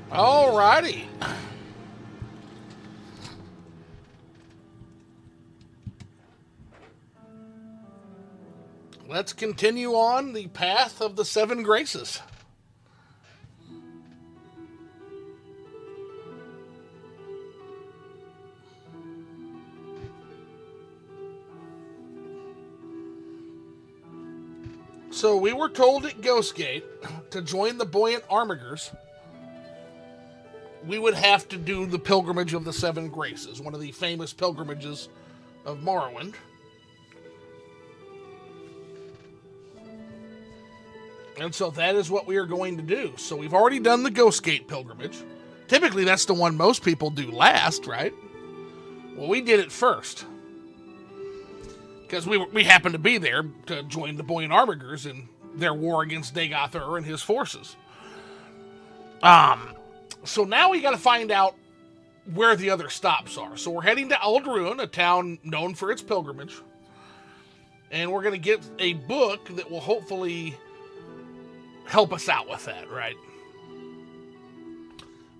Alrighty. Let's continue on the path of the seven graces. So we were told at Ghostgate to join the Buoyant Armigers, we would have to do the Pilgrimage of the Seven Graces, one of the famous pilgrimages of Morrowind. And so that is what we are going to do. So we've already done the Ghostgate pilgrimage. Typically, that's the one most people do last, right? Well, we did it first. Because we happened to be there to join the Buoyant Armigers in their war against Dagoth and his forces. So now we got to find out where the other stops are. So we're heading to Old Ruin, a town known for its pilgrimage. And we're going to get a book that will hopefully help us out with that, right?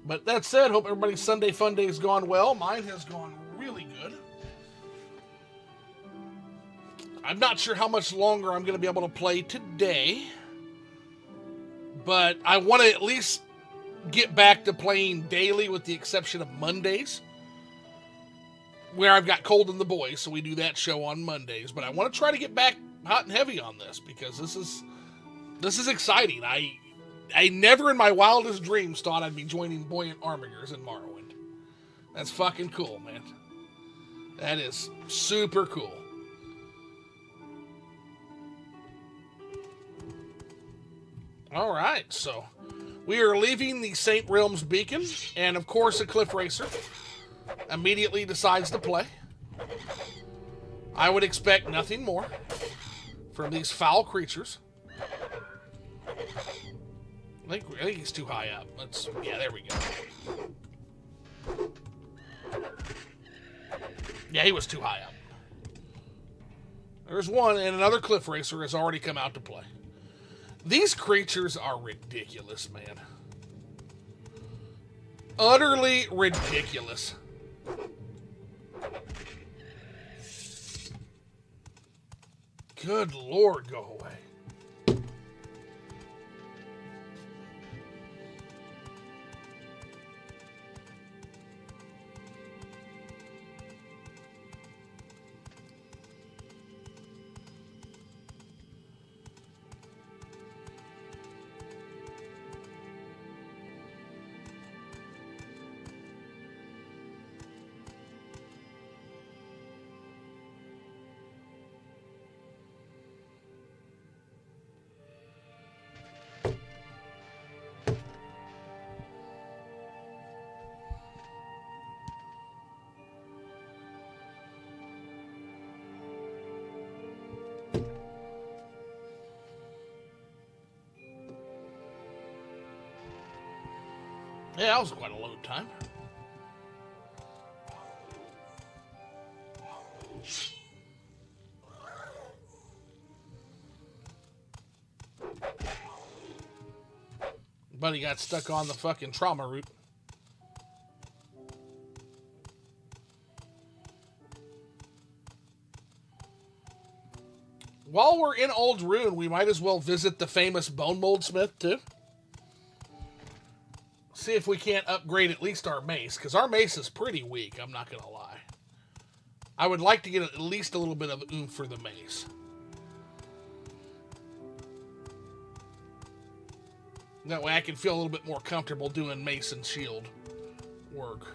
But that said, hope everybody's Sunday fun day has gone well. Mine has gone really good. I'm not sure how much longer I'm going to be able to play today, but I want to at least get back to playing daily with the exception of Mondays, where I've got Cold and the Boys, so we do that show on Mondays. But I want to try to get back hot and heavy on this because this is exciting. I never in my wildest dreams thought I'd be joining Buoyant Armigers in Morrowind. That's fucking cool, man. That is super cool. All right, so we are leaving the St. Realm's Beacon, and of course a Cliff Racer immediately decides to play. I would expect nothing more from these foul creatures. I think he's too high up. Yeah, there we go. Yeah, he was too high up. There's one, and another Cliff Racer has already come out to play. These creatures are ridiculous, man. Utterly ridiculous. Good Lord, go away. Yeah, that was quite a load time. Buddy got stuck on the fucking trauma route. While we're in Old Ruin, we might as well visit the famous Bone Mold Smith, too. See if we can't upgrade at least our mace, because our mace is pretty weak, I'm not going to lie. I would like to get at least a little bit of oomph for the mace. That way I can feel a little bit more comfortable doing mace and shield work.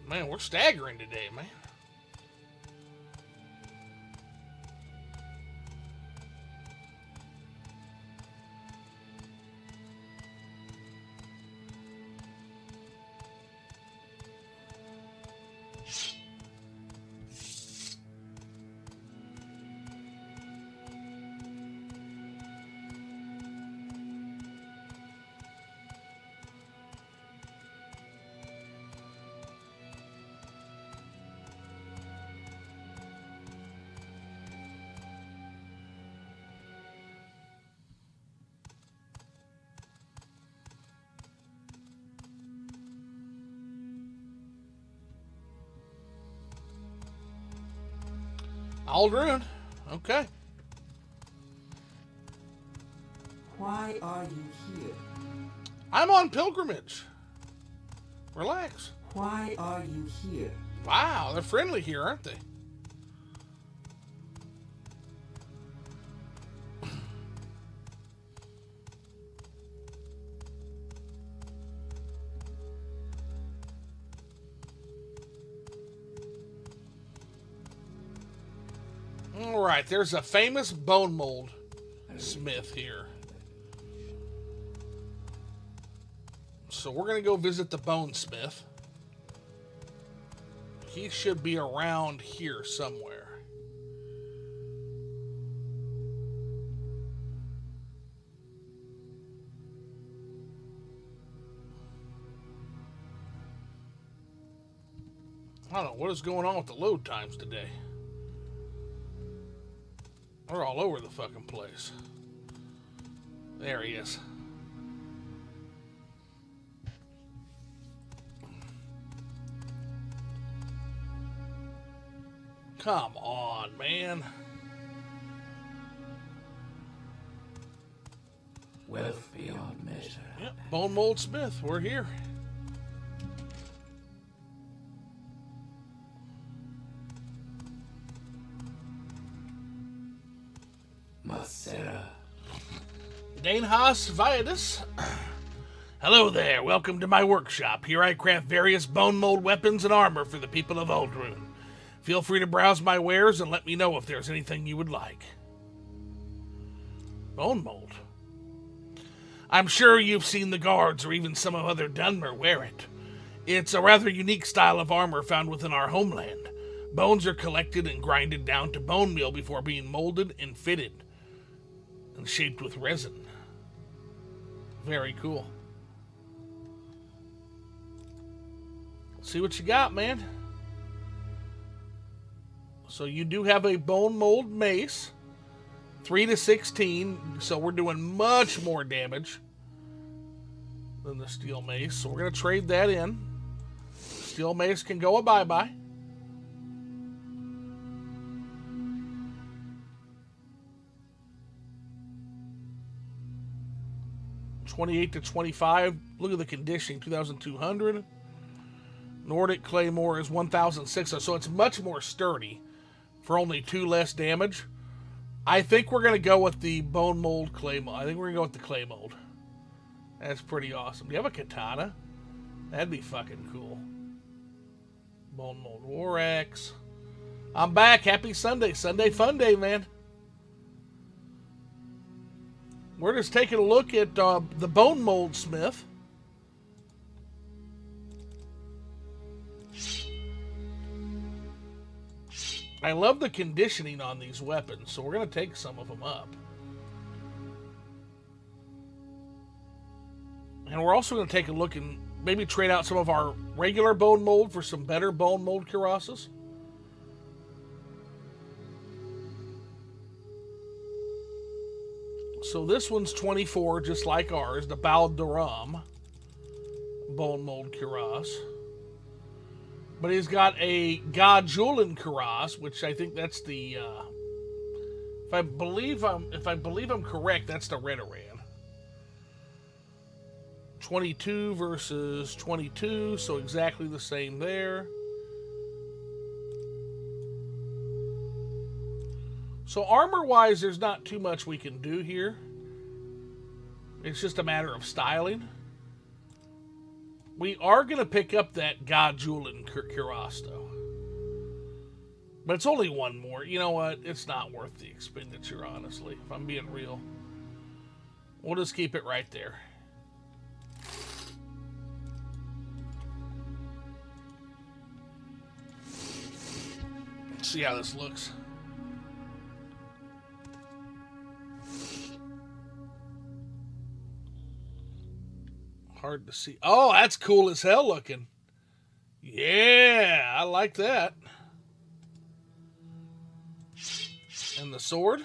Man, we're staggering today, man. Aldrin. Okay. Why are you here? I'm on pilgrimage. Relax. Why are you here? Wow, they're friendly here, aren't they? All right, there's a famous bone mold smith here. So we're going to go visit the bone smith. He should be around here somewhere. I don't know what is going on with the load times today. We're all over the fucking place. There he is. Come on, man. Wealth beyond measure. Yep, Bone Mold Smith, we're here. Sarah. Danehas Viadis. Hello there, welcome to my workshop. Here I craft various bone mold weapons and armor for the people of Uldrune. Feel free to browse my wares and let me know if there's anything you would like. Bone mold. I'm sure you've seen the guards or even some of other Dunmer wear it. It's a rather unique style of armor found within our homeland. Bones are collected and grinded down to bone meal before being molded and fitted and shaped with resin. Very cool. See what you got, man. So you do have a bone mold mace, 3 to 16, so we're doing much more damage than the steel mace. So we're going to trade that in. Steel mace can go a bye-bye. $28 to $25. Look at the conditioning, 2,200. Nordic Claymore is 1,600, so it's much more sturdy for only 2 less damage. I think we're going to go with the bone mold clay mold. I think we're going to go with the clay mold. That's pretty awesome. Do you have a katana? That'd be fucking cool. Bone mold war axe. I'm back. Happy Sunday. Sunday fun day, man. We're just taking a look at the bone mold smith. I love the conditioning on these weapons, so we're going to take some of them up. And we're also going to take a look and maybe trade out some of our regular bone mold for some better bone mold cuirasses. So this one's 24, just like ours, the Balduram bone mold cuirass. But he's got a Gajulan cuirass, which I think that's the if I believe I'm correct, that's the Redoran. 22 versus 22, so exactly the same there. So armor-wise, there's not too much we can do here. It's just a matter of styling. We are going to pick up that Gajulan cuirass, though. But it's only one more. You know what? It's not worth the expenditure, honestly, if I'm being real. We'll just keep it right there. Let's see how this looks. Hard to see. Oh, that's cool as hell looking. Yeah, I like that. And the sword?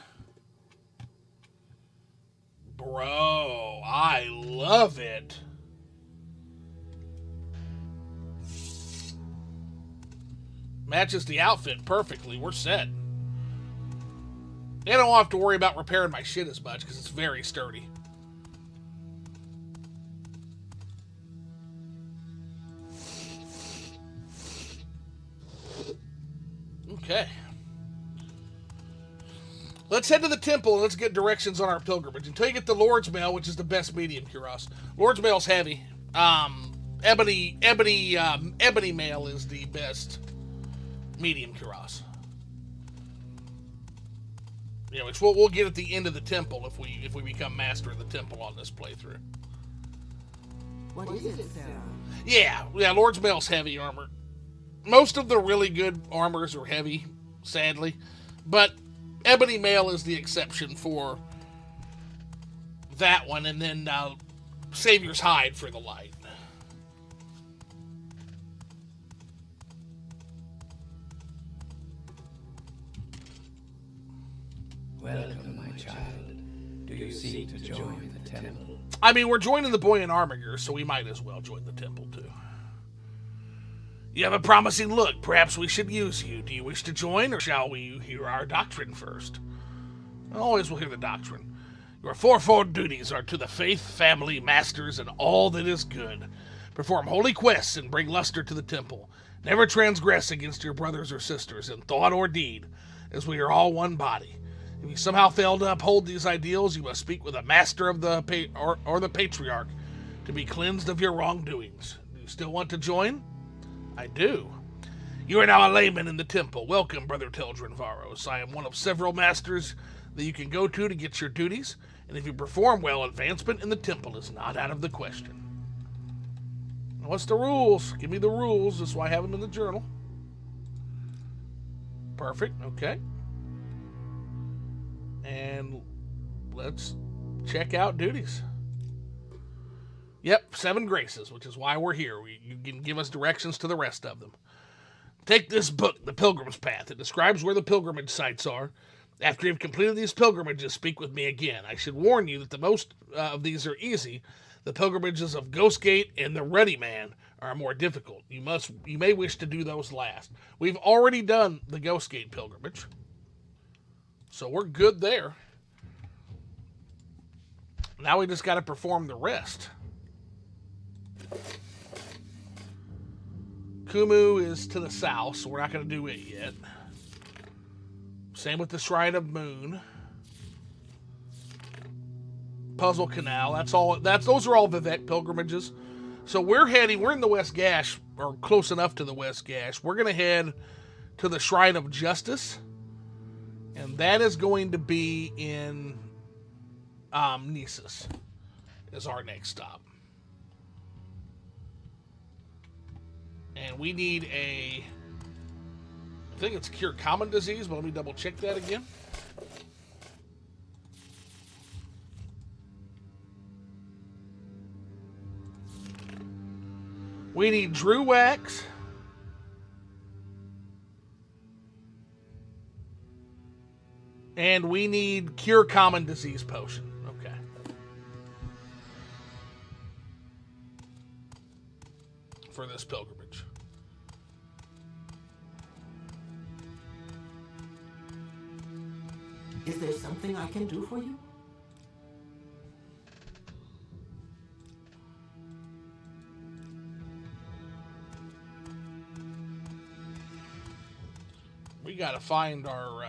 Bro, I love it. Matches the outfit perfectly. We're set. And I don't have to worry about repairing my shit as much because it's very sturdy. Okay. Let's head to the temple and let's get directions on our pilgrimage. Until you get the Lord's Mail, which is the best medium cuirass. Lord's Mail's heavy. Ebony Mail is the best medium cuirass. You know, which we'll get at the end of the temple if we become master of the temple on this playthrough. What is it, Sarah? Yeah, Lord's Mail's heavy armor. Most of the really good armors are heavy, sadly, but Ebony Mail is the exception for that one, and then Savior's Hide for the light. Welcome, my child. Do you seek to join the temple? I mean, we're joining the Buoyant Armigers, so we might as well join the temple, too. You have a promising look. Perhaps we should use you. Do you wish to join, or shall we hear our doctrine first? Always we'll hear the doctrine. Your fourfold duties are to the faith, family, masters, and all that is good. Perform holy quests and bring luster to the temple. Never transgress against your brothers or sisters in thought or deed, as we are all one body. If you somehow fail to uphold these ideals, you must speak with a master of the or the patriarch to be cleansed of your wrongdoings. Do you still want to join? I do. You are now a layman in the temple. Welcome, Brother Teldrin Varos. I am one of several masters that you can go to get your duties, and if you perform well, advancement in the temple is not out of the question. What's the rules? Give me the rules. That's why I have them in the journal. Perfect. Okay. And let's check out duties. Yep, 7 graces, which is why we're here. You can give us directions to the rest of them. Take this book, The Pilgrim's Path. It describes where the pilgrimage sites are. After you've completed these pilgrimages, speak with me again. I should warn you that the most of these are easy. The pilgrimages of Ghostgate and the Ruddy Man are more difficult. You may wish to do those last. We've already done the Ghostgate pilgrimage, so we're good there. Now we just got to perform the rest. Kumu is to the south, so we're not going to do it yet. Same with the Shrine of Moon. Puzzle Canal. Those are all Vivek pilgrimages. So we're in the West Gash, or close enough to the West Gash. We're going to head to the Shrine of Justice, and that is going to be in Nisus. Is our next stop. And we need I think it's cure common disease, but let me double check that again. We need Drew Wax. And we need cure common disease potion. Okay. For this pilgrimage. Is there something I can do for you? We gotta find our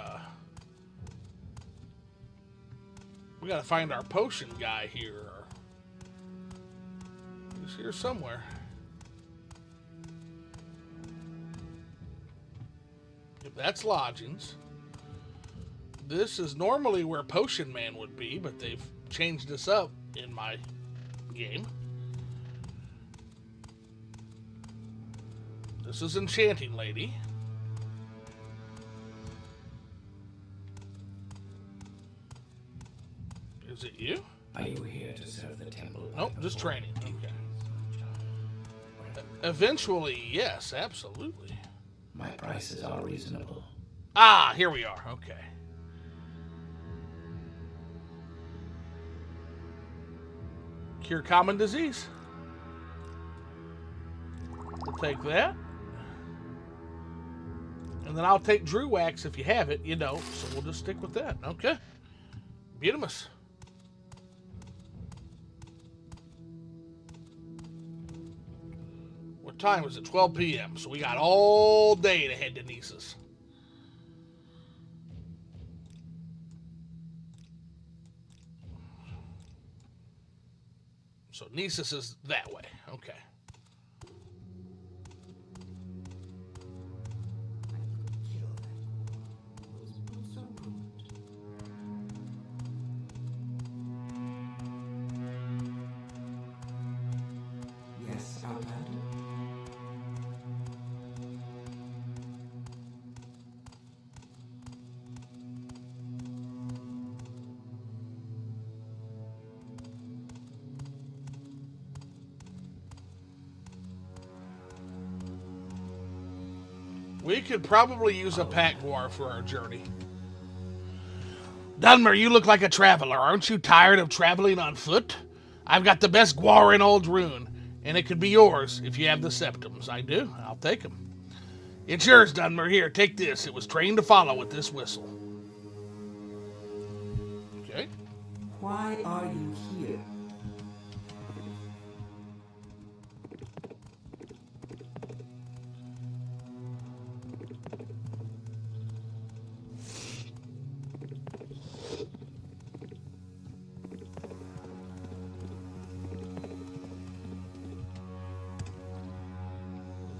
potion guy here. He's here somewhere. If that's lodgings. This is normally where Potion Man would be, but they've changed this up in my game. This is Enchanting Lady. Is it you? Are you here to serve the temple? Nope, just training. Okay. Eventually, yes, absolutely. My prices are reasonable. Ah, here we are. Okay. Cure common disease. We'll take that. And then I'll take Drew Wax if you have it, you know. So we'll just stick with that. Okay. Beautimous. What time is it? 12 p.m. So we got all day to head to Nisa's. So Nisa's is that way. Okay. Yes, Outlander. We could probably use a pack war for our journey. Dunmer, you look like a traveler. Aren't you tired of traveling on foot? I've got the best guar in Old Rune, and it could be yours if you have the septums. I do. I'll take them. It's yours, Dunmer. Here, take this. It was trained to follow with this whistle. Okay. Why are you here?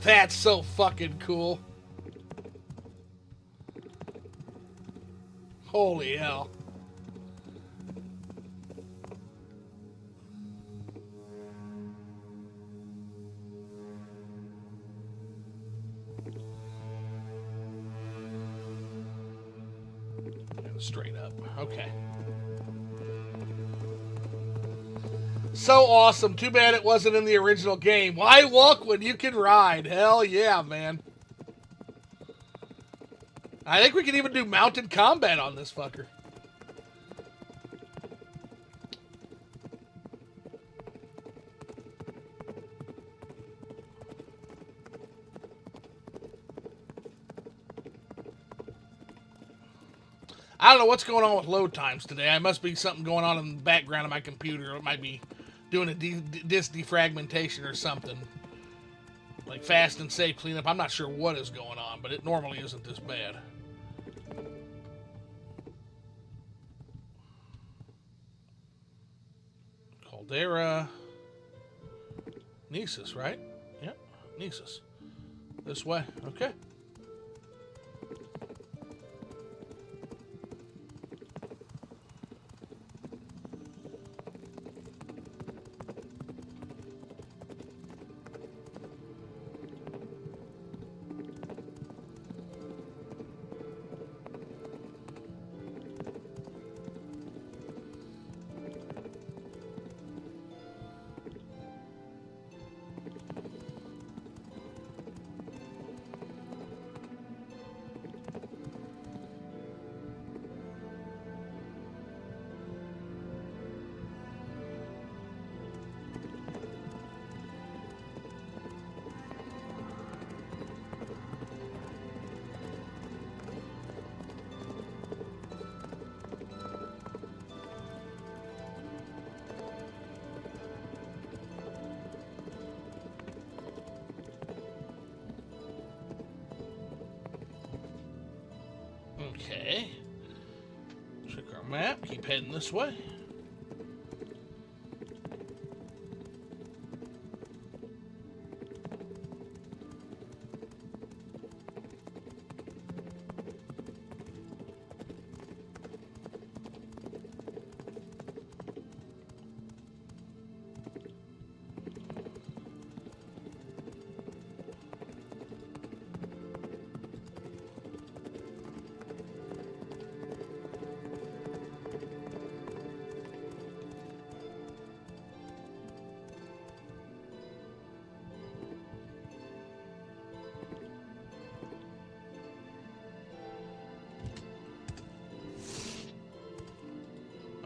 That's so fucking cool. Holy hell. And straight up. Okay. So awesome. Too bad it wasn't in the original game. Why walk when you can ride? Hell yeah, man. I think we can even do mounted combat on this fucker. I don't know what's going on with load times today. I must be something going on in the background of my computer. It might be doing a disk defragmentation or something. Like fast and safe cleanup. I'm not sure what is going on, but it normally isn't this bad. Caldera. Nisa's, right? Yeah, Nisa's. This way. Okay. Okay. Check our map. Keep heading this way.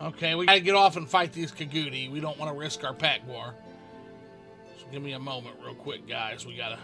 Okay, we gotta get off and fight these Kagudi. We don't want to risk our pack war. So give me a moment real quick, guys. We gotta...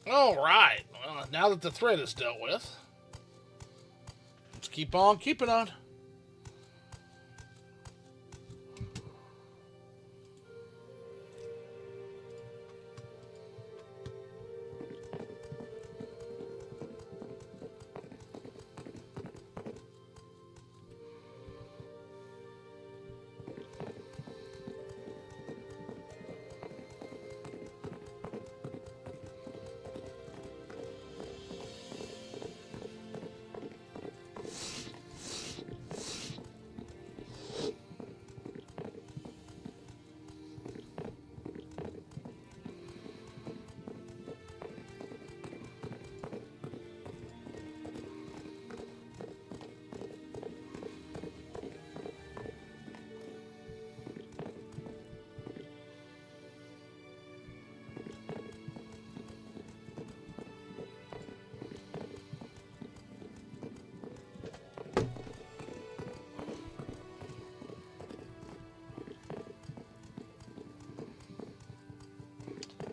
All right. Well, now that the thread is dealt with, let's keep on keeping on.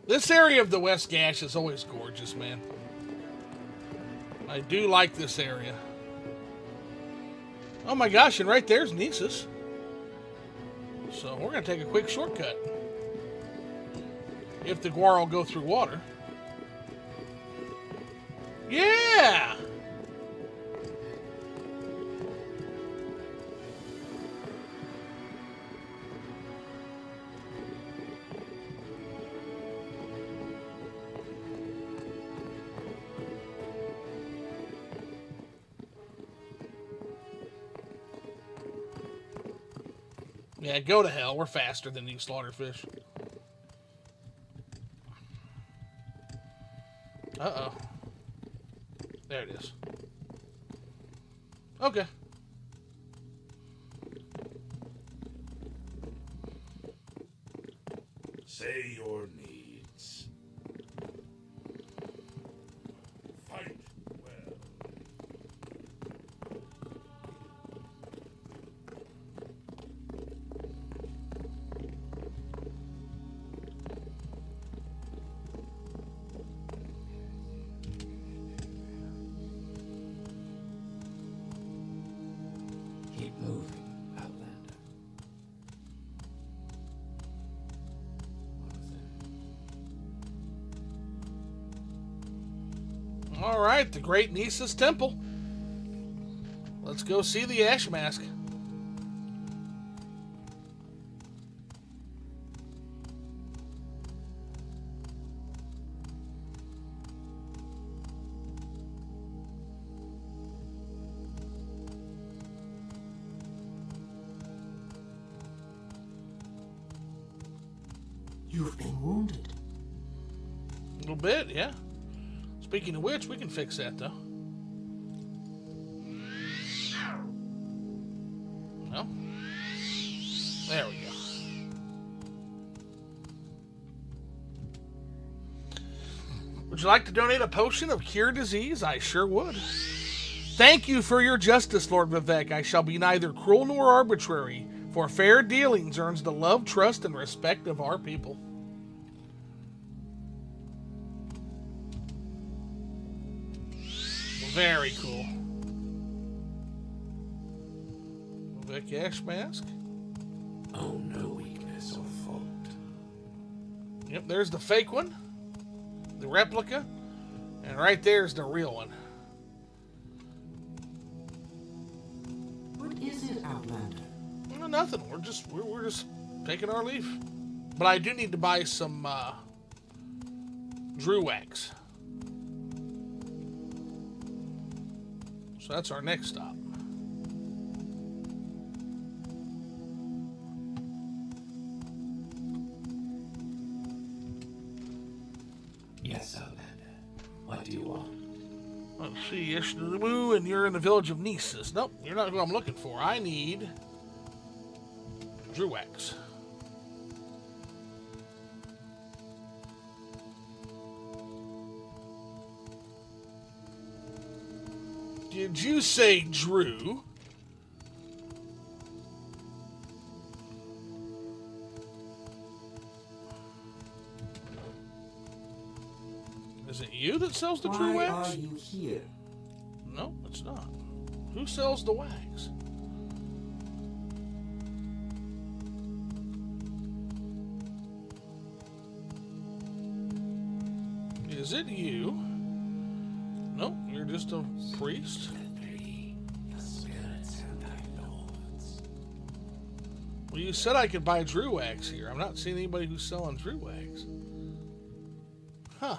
This area of the West Gash is always gorgeous, man. I do like this area. Oh my gosh, and right there's Nisus. So we're going to take a quick shortcut. If the Guar will go through water. Yeah! Yeah, go to hell. We're faster than these slaughterfish. Uh-oh. There it is. Okay. Say your needs. Fight well. Keep moving, Outlander. What was that? All right, the Great Nisus Temple. Let's go see the Ash Mask. You've been wounded. A little bit, yeah. Speaking of which, we can fix that, though. No? There we go. Would you like to donate a potion of cure disease? I sure would. Thank you for your justice, Lord Vivek. I shall be neither cruel nor arbitrary, for fair dealings earns the love, trust, and respect of our people. Very cool. Vivek Ash Mask. Oh, no weakness or fault. Yep, there's the fake one, the replica, and right there's the real one. nothing. We're just taking our leave. But I do need to buy some Drew wax. So that's our next stop. Yes, Outlander. What do you want? Let's see, Ishnamu, and you're in the village of Nisus. Nope, you're not who I'm looking for. I need Drew wax. Did you say Drew? Is it you that sells the Drew wax? Why are you here? No, it's not. Who sells the wax? Is it you? No, you're just a priest. The spirits and thy lords. Well, you said I could buy Drew wax here. I'm not seeing anybody who's selling Drew wax. Huh.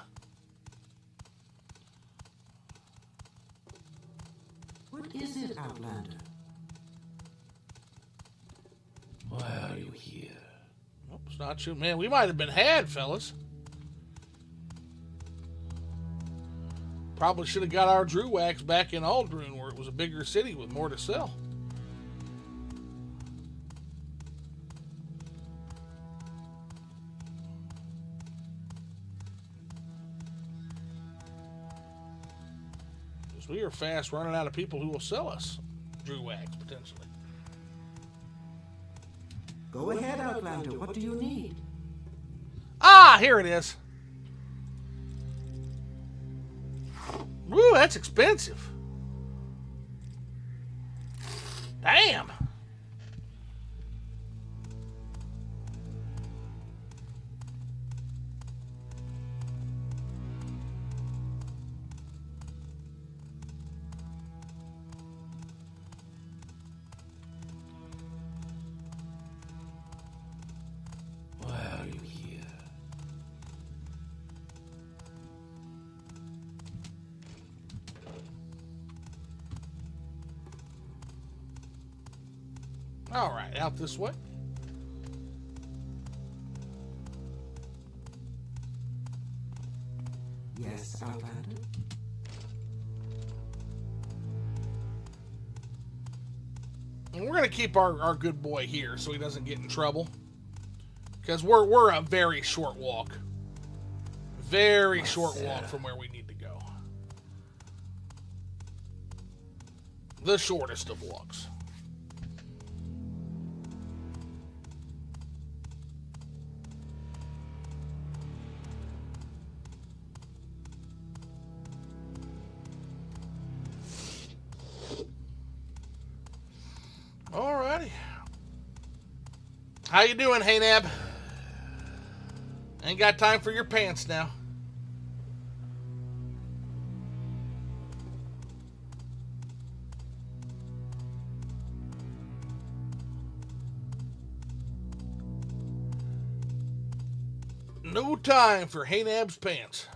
What is it, Outlander? Why are you here? Nope, it's not you. Man, we might have been had, fellas. Probably should have got our Drew wax back in Aldrune, where it was a bigger city with more to sell. Because we are fast running out of people who will sell us Drew wax, potentially. Go ahead, Outlander. What do you need? Ah, here it is. Woo, that's expensive. Damn. Why are you here? All right, out this way. Yes, Outlander. And we're going to keep our good boy here so he doesn't get in trouble. Because we're a very short walk. Very short walk from where we need to go. The shortest of walks. Alrighty. How you doing, Hey Nab? Ain't got time for your pants now. No time for Hey Nab's pants.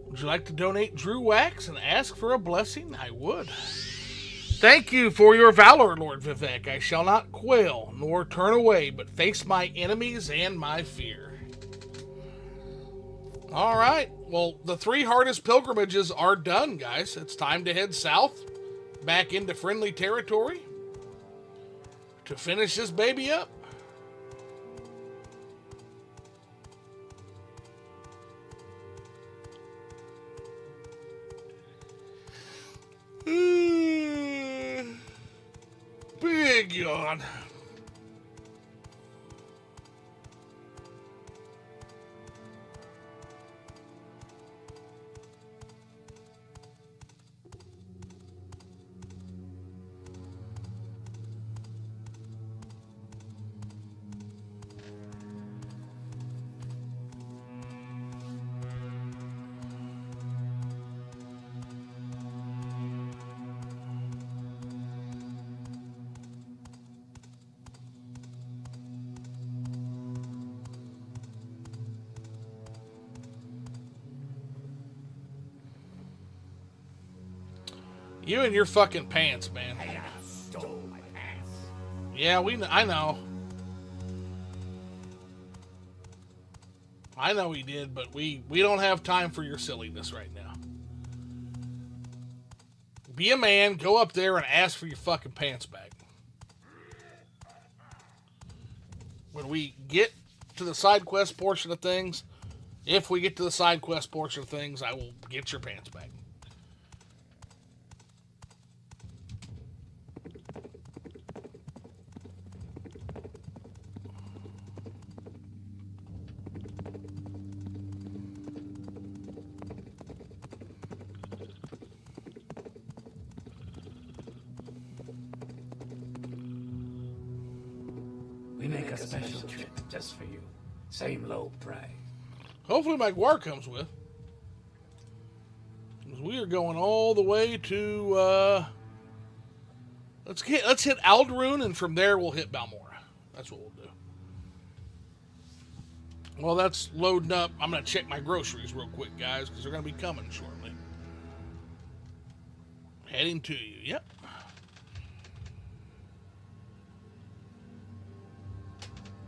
Would you like to donate Drew wax and ask for a blessing? I would. Thank you for your valor, Lord Vivek. I shall not quail nor turn away, but face my enemies and my fear. All right. Well, the 3 hardest pilgrimages are done, guys. It's time to head south, back into friendly territory, to finish this baby up. Big yawn. You and your fucking pants, man. Stole my pants. Yeah, I know. I know he did, but we don't have time for your silliness right now. Be a man, go up there and ask for your fucking pants back. When we get to the side quest portion of things, if we get to the side quest portion of things, I will get your pants back. We make a special trip just for you. Same low price. Hopefully my guar comes with. 'Cause we are going all the way to let's hit Alderun, and from there we'll hit Balmora. That's what we'll do. Well, that's loading up. I'm gonna check my groceries real quick, guys, because they're gonna be coming shortly. Heading to you. Yep.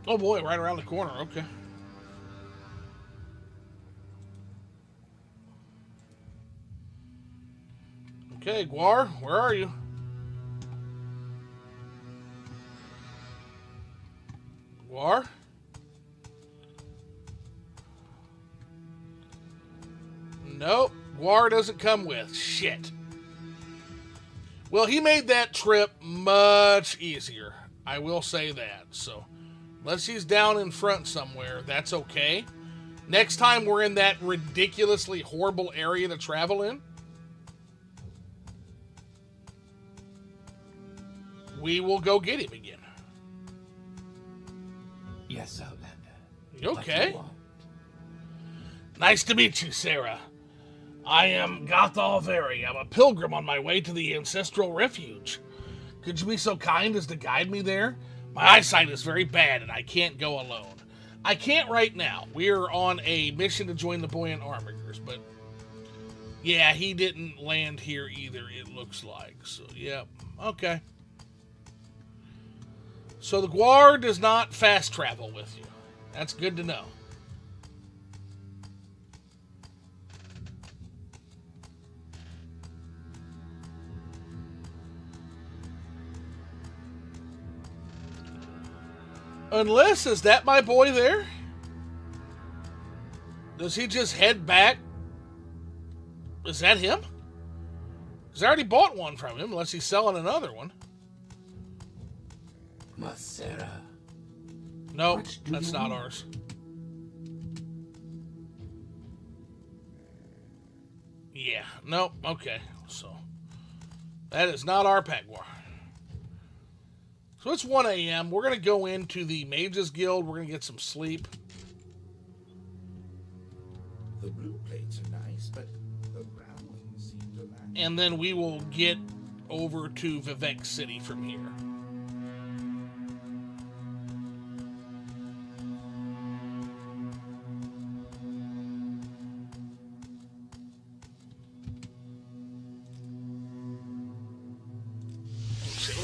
Oh boy, right around the corner. Okay. Okay, Guar, where are you? Guar? Nope, Guar doesn't come with. Shit. Well, he made that trip much easier. I will say that. So, unless he's down in front somewhere, that's okay. Next time we're in that ridiculously horrible area to travel in, we will go get him again. Yes, Outlander. You What okay? you want? Nice to meet you, Sarah. I am Gothalveri. I'm a pilgrim on my way to the ancestral refuge. Could you be so kind as to guide me there? My eyesight is very bad and I can't go alone. I can't right now. We're on a mission to join the Buoyant Armigers, but yeah, he didn't land here either, it looks like. So, yeah, okay. So the Guar does not fast travel with you. That's good to know. Unless, is that my boy there? Does he just head back? Is that him? Because I already bought one from him, unless he's selling another one. Masera. Nope, What do that's you not want? ours. Yeah, nope, okay. So, that is not our Pagwar. So it's 1 a.m. We're going to go into the Mages Guild. We're going to get some sleep. The blue plates are nice, but the brown ones seem to match. And then we will get over to Vivek City from here.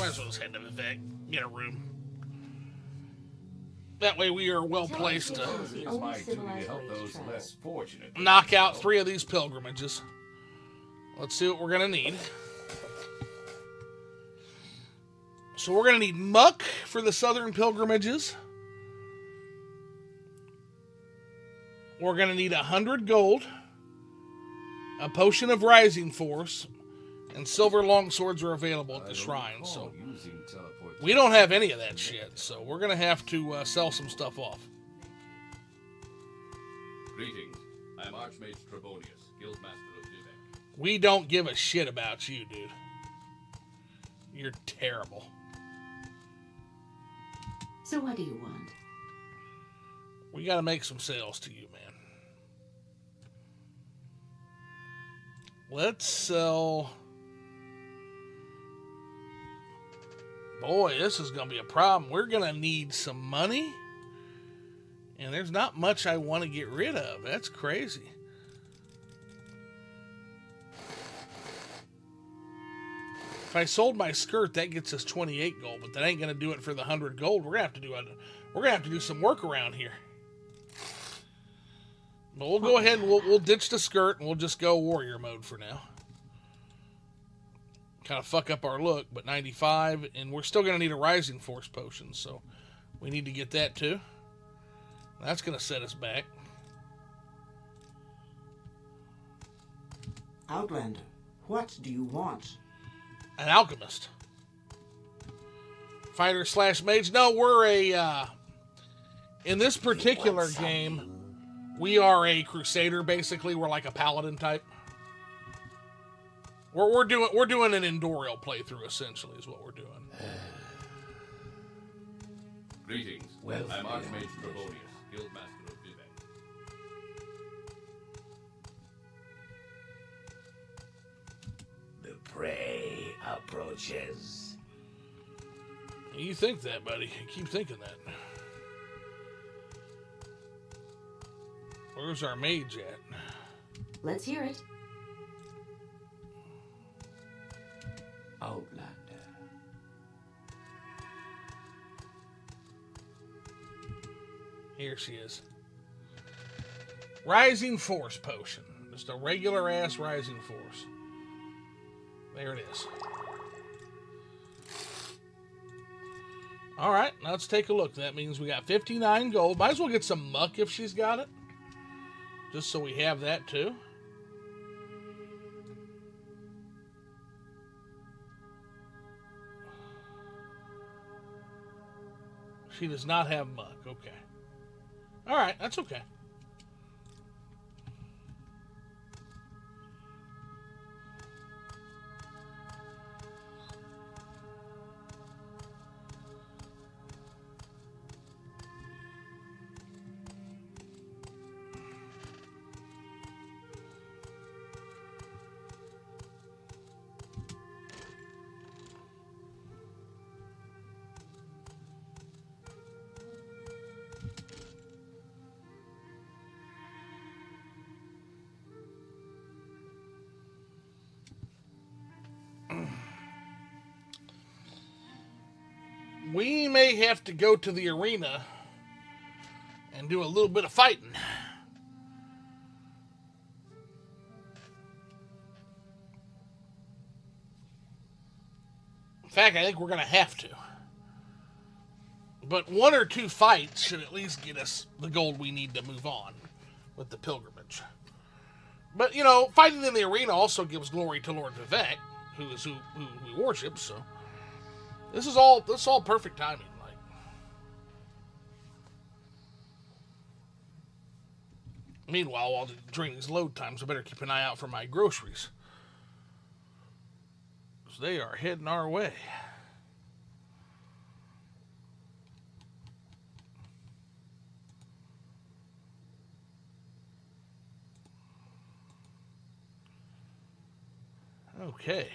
might as well just head to Vivek, get a room. That way we are well placed to It is my duty to help those less fortunate. knock out 3 of these pilgrimages. Let's see what we're going to need. So we're going to need muck for the southern pilgrimages. We're going to need 100 gold, a potion of rising force, and silver longswords are available at the shrine. So we don't have any of that shit. So we're going to have to sell some stuff off. Greetings. I'm Archmage Trebonius, Guildmaster of Vivek. We don't give a shit about you, dude. You're terrible. So what do you want? We got to make some sales to you, man. Let's sell... Boy, this is going to be a problem. We're going to need some money. And there's not much I want to get rid of. That's crazy. If I sold my skirt, that gets us 28 gold, but that ain't going to do it for the 100 gold. We're going to have to do some work around here. But we'll go ahead and we'll ditch the skirt and we'll just go warrior mode for now. Kind of fuck up our look, but 95, and we're still going to need a rising force potion, so we need to get that too. That's going to set us back. Outlander, what do you want? An alchemist. Fighter / mage. No, we're a, in this particular game, we are a crusader, basically. We're like a paladin type. We're doing an Endorial playthrough, essentially, is what we're doing. Greetings. Well, I'm Archmage Trebonius, Guildmaster of Vivek. the prey approaches. You think that, buddy. You keep thinking that. Where's our mage at? Let's hear it. Outlander. Here she is. Rising Force Potion. Just a regular ass Rising Force. There it is. Alright, now let's take a look. That means we got 59 gold. Might as well get some muck if she's got it. Just so we have that too. She does not have muck. Okay. Alright, that's okay. We may have to go to the arena and do a little bit of fighting. In fact, I think we're going to have to. But 1 or 2 fights should at least get us the gold we need to move on with the pilgrimage. But, you know, fighting in the arena also gives glory to Lord Vivek, who we worship, so... This is all perfect timing, like. Meanwhile, during these load times, I better keep an eye out for my groceries. Because they are heading our way. Okay.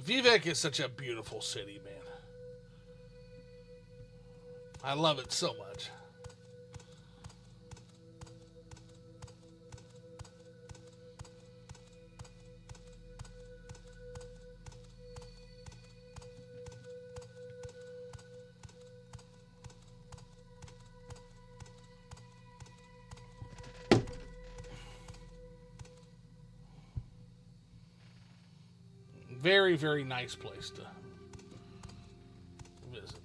Vivek is such a beautiful city, man. I love it so much. Very, very nice place to visit.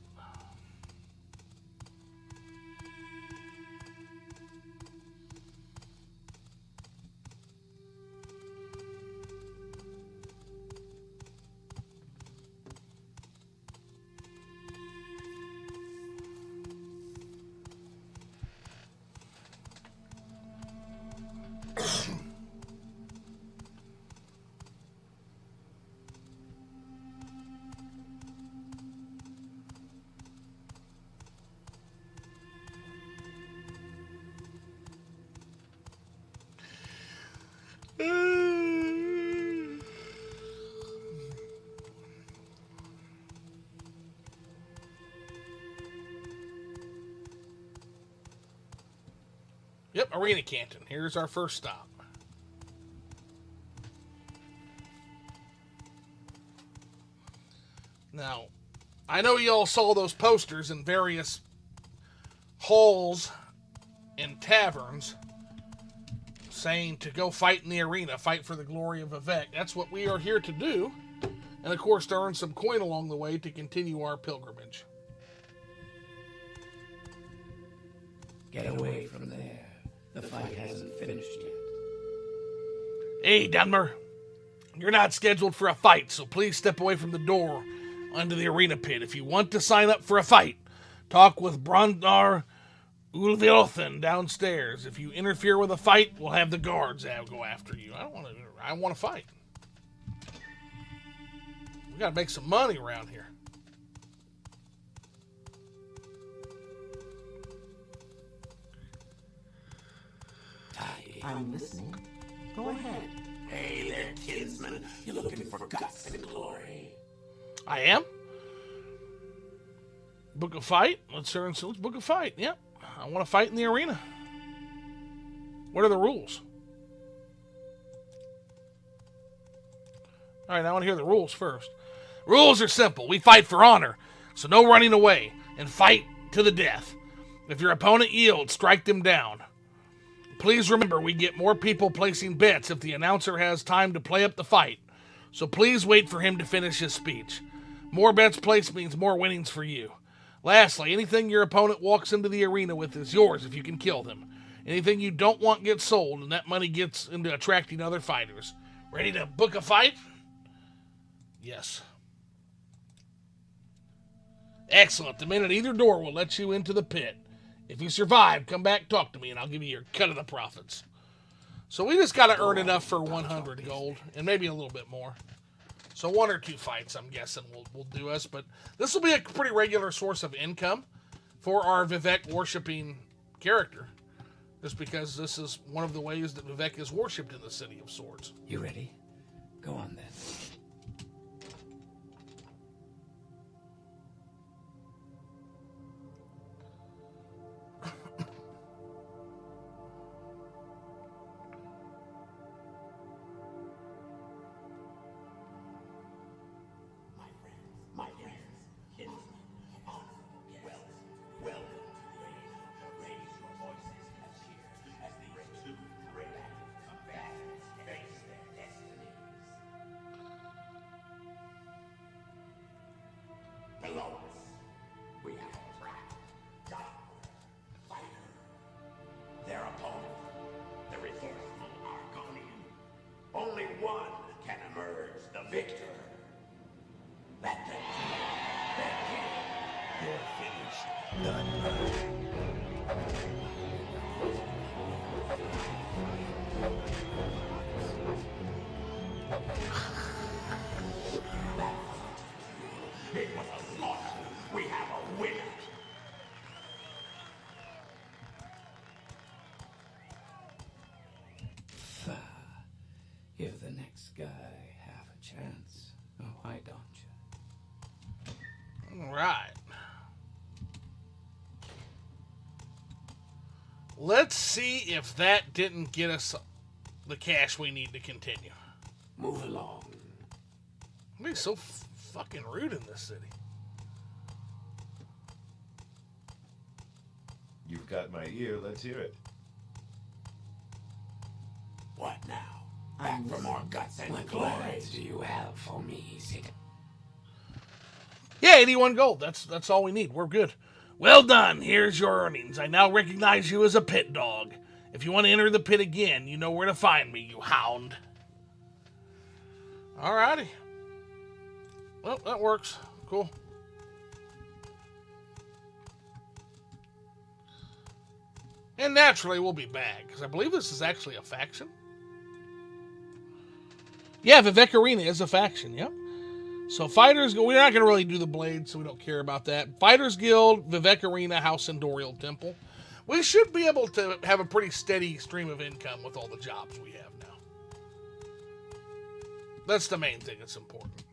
Yep, Arena Canton. Here's our first stop. Now, I know you all saw those posters in various halls and taverns saying to go fight in the arena, fight for the glory of Vivek. That's what we are here to do. And of course, to earn some coin along the way to continue our pilgrimage. Get away from there. The fight hasn't finished yet. Hey, Dunmer. You're not scheduled for a fight, so please step away from the door onto the arena pit. If you want to sign up for a fight, talk with Brondar Ulvilothen downstairs. If you interfere with a fight, we'll have the guards go after you. I want to fight. We got to make some money around here. I'm listening. Go ahead. Hey there, kinsman. You're looking for guts and glory. I am. Book a fight. Let's book a fight. Yep. I want to fight in the arena. What are the rules? All right, I want to hear the rules first. Rules are simple. We fight for honor, so no running away, and fight to the death. If your opponent yields, strike them down. Please remember, we get more people placing bets if the announcer has time to play up the fight, so please wait for him to finish his speech. More bets placed means more winnings for you. Lastly, anything your opponent walks into the arena with is yours if you can kill them. Anything you don't want gets sold, and that money gets into attracting other fighters. Ready to book a fight? Yes. Excellent. The man at either door will let you into the pit. If you survive, come back, talk to me, and I'll give you your cut of the profits. So we just got to earn enough for 100 gold, and maybe a little bit more. So 1 or 2 fights, I'm guessing, will do us. But this will be a pretty regular source of income for our Vivek worshipping character. Just because this is one of the ways that Vivek is worshipped in the City of Swords. You ready? Go on then. Only one can emerge the victor. Let them You're finished. Done. It was a slaughter. We have a winner. Give the next guy half a chance. Oh, I don't. Right. Let's see if that didn't get us the cash we need to continue. Move along. Everybody's so fucking rude in this city. You've got my ear. Let's hear it. What now? Back for more guts and glory. Do you have for me, Seeker? Yeah, 81 gold. That's all we need. We're good. Well done. Here's your earnings. I now recognize you as a pit dog. If you want to enter the pit again, you know where to find me, you hound. Alrighty. Well, that works. Cool. And naturally, we'll be back, because I believe this is actually a faction. Yeah, Vivek Arena is a faction, yep. So Fighters Guild, we're not going to really do the Blade, so we don't care about that. Fighters Guild, Vivek Arena, House and Dorial Temple. We should be able to have a pretty steady stream of income with all the jobs we have now. That's the main thing that's important.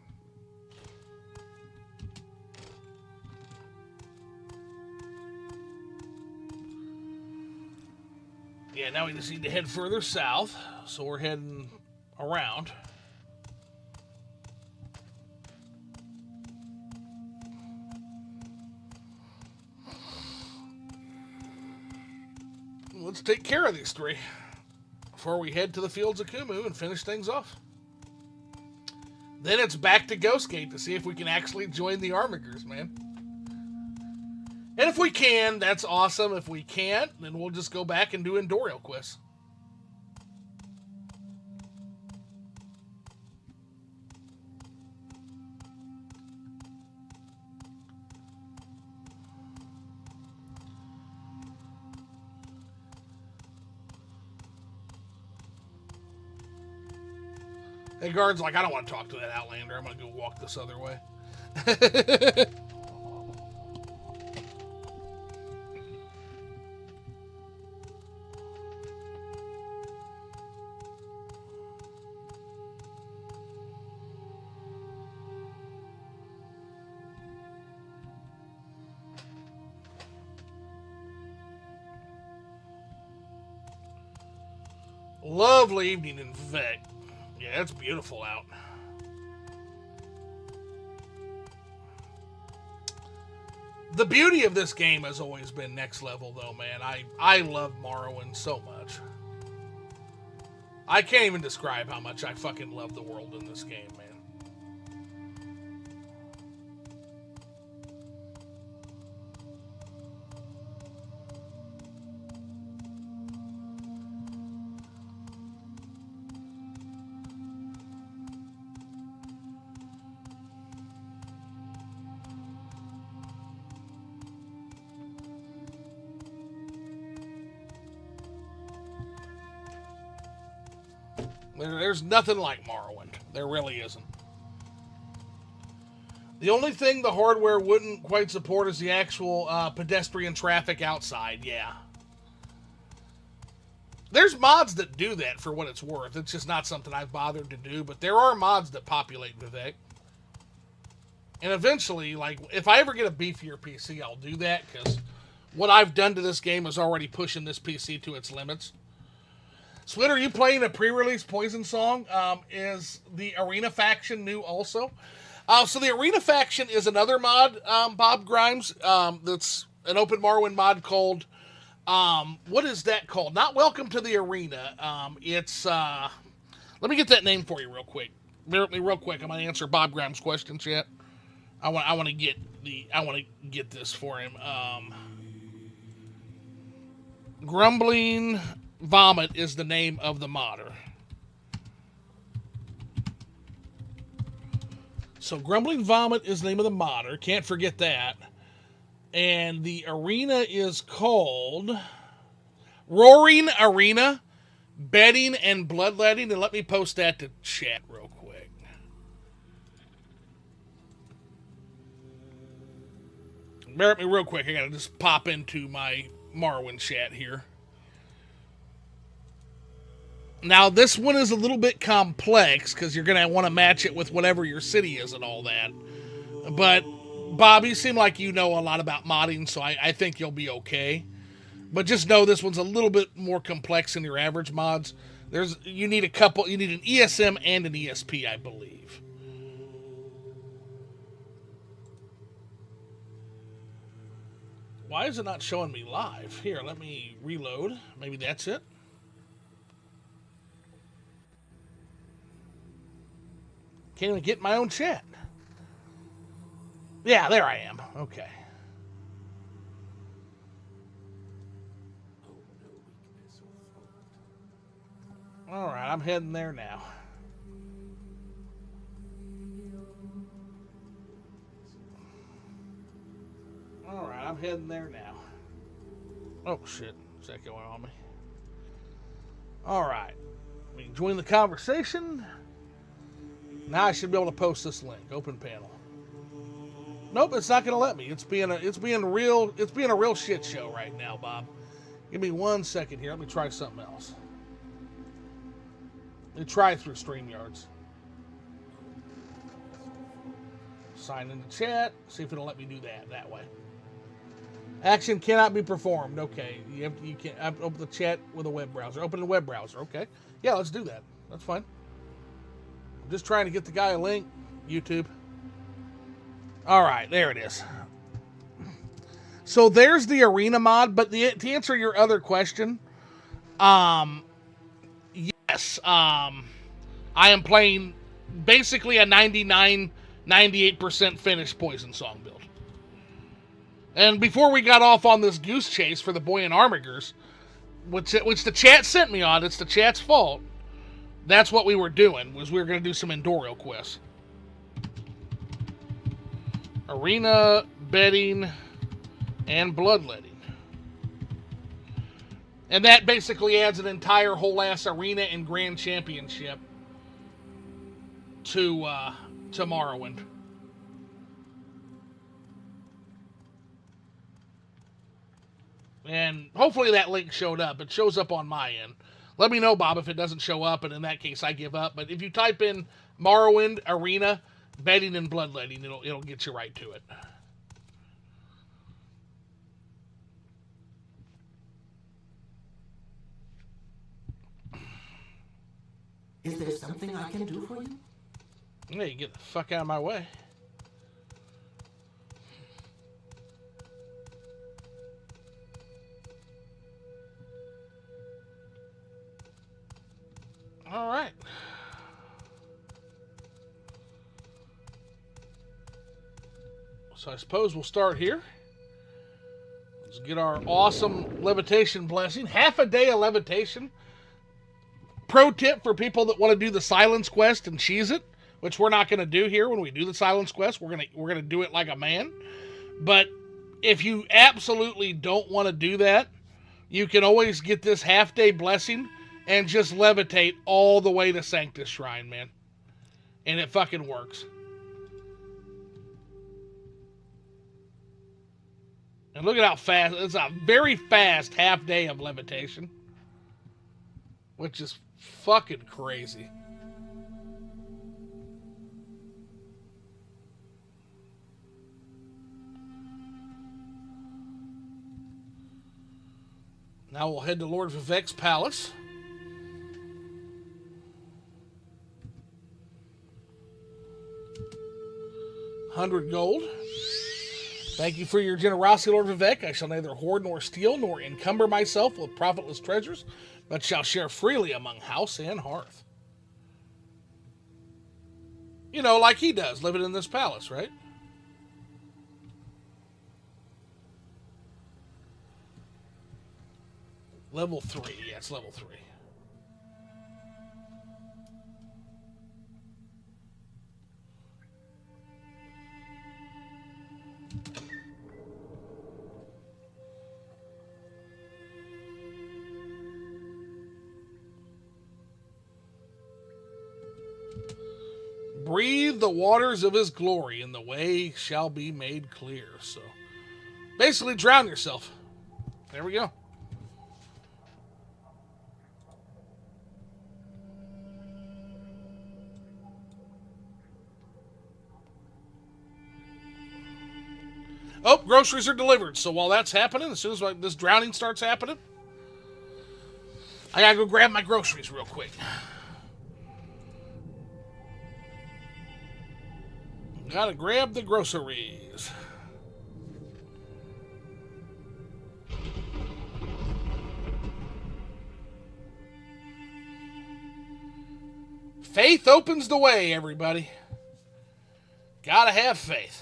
Yeah, now we just need to head further south, so we're heading around. Let's take care of these three before we head to the Fields of Kumu and finish things off. Then it's back to Ghostgate to see if we can actually join the Armigers, man. And if we can, that's awesome. If we can't, then we'll just go back and do Endorial quests. Hey, guard's like, I don't want to talk to that Outlander. I'm going to go walk this other way. Lovely evening in Vivek. Yeah, it's beautiful out. The beauty of this game has always been next level, though, man. I love Morrowind so much. I can't even describe how much I fucking love the world in this game, man. There's nothing like Morrowind. There really isn't. The only thing the hardware wouldn't quite support is the actual pedestrian traffic outside, yeah. There's mods that do that for what it's worth. It's just not something I've bothered to do, but there are mods that populate Vivek. And eventually, like, if I ever get a beefier PC, I'll do that, because what I've done to this game is already pushing this PC to its limits. Swit, are you playing a pre-release Poison Song? Is the Arena faction new also? So the Arena faction is another mod, Bob Grimes. That's an open Morrowind mod called, what is that called? Not Welcome to the Arena. It's, let me get that name for you real quick. Bear with me real quick. I'm going to answer Bob Grimes' questions yet. I want to get this for him. Grumbling Vomit is the name of the modder. So Grumbling Vomit is the name of the modder. Can't forget that. And the arena is called Roaring Arena, Bedding and Bloodletting. And let me post that to chat real quick. Bear with me real quick. I gotta just pop into my Morrowind chat here. Now, this one is a little bit complex because you're going to want to match it with whatever your city is and all that. But Bob, you seem like you know a lot about modding, so I think you'll be okay. But just know this one's a little bit more complex than your average mods. You need an ESM and an ESP, I believe. Why is it not showing me live? Here, let me reload. Maybe that's it. Can't even get my own chat. Yeah, there I am. Okay. All right, I'm heading there now. All right, I'm heading there now. Oh, shit. Is that going on me? All right. We can join the conversation. Now I should be able to post this link. Open panel. Nope, it's not going to let me. It's being a real shit show right now, Bob. Give me 1 second here. Let me try something else. Let me try through StreamYards. Sign into chat. See if it'll let me do that way. Action cannot be performed. Okay, you can't open the chat with a web browser. Open the web browser. Okay, yeah, let's do that. That's fine. I'm just trying to get the guy a link. YouTube. All right, there it is. So there's the arena mod, but to answer your other question, yes, I am playing basically a 98% finished Poison Song build. And before we got off on this goose chase for the Buoyant Armigers, which the chat sent me on, it's the chat's fault. That's what we were doing, was we were going to do some Enduro quests. Arena, bedding, and bloodletting. And that basically adds an entire whole ass arena and grand championship to Morrowind. And hopefully that link showed up. It shows up on my end. Let me know, Bob, if it doesn't show up, and in that case, I give up. But if you type in Morrowind, Arena, Bedding, and Bloodletting, it'll get you right to it. Is there something I can do for you? Hey, get the fuck out of my way. All right. So I suppose we'll start here. Let's get our awesome levitation blessing. Half a day of levitation. Pro tip for people that want to do the silence quest and cheese it, which we're not going to do here when we do the silence quest. We're gonna do it like a man. But if you absolutely don't want to do that, you can always get this half-day blessing and just levitate all the way to Sanctus Shrine, man. And it fucking works. And look at how fast, it's a very fast half day of levitation. Which is fucking crazy. Now we'll head to Lord Vivek's palace. $100 gold. Thank you for your generosity, Lord Vivek. I shall neither hoard nor steal nor encumber myself with profitless treasures, but shall share freely among house and hearth. You know, like he does, living in this palace, right? Level 3. Yeah, it's level 3. Breathe the waters of his glory, and the way shall be made clear. So, basically, drown yourself. There we go. Oh, groceries are delivered. So while that's happening, as soon as this drowning starts happening, I gotta go grab my groceries real quick. Gotta grab the groceries. Faith opens the way, everybody. Gotta have faith.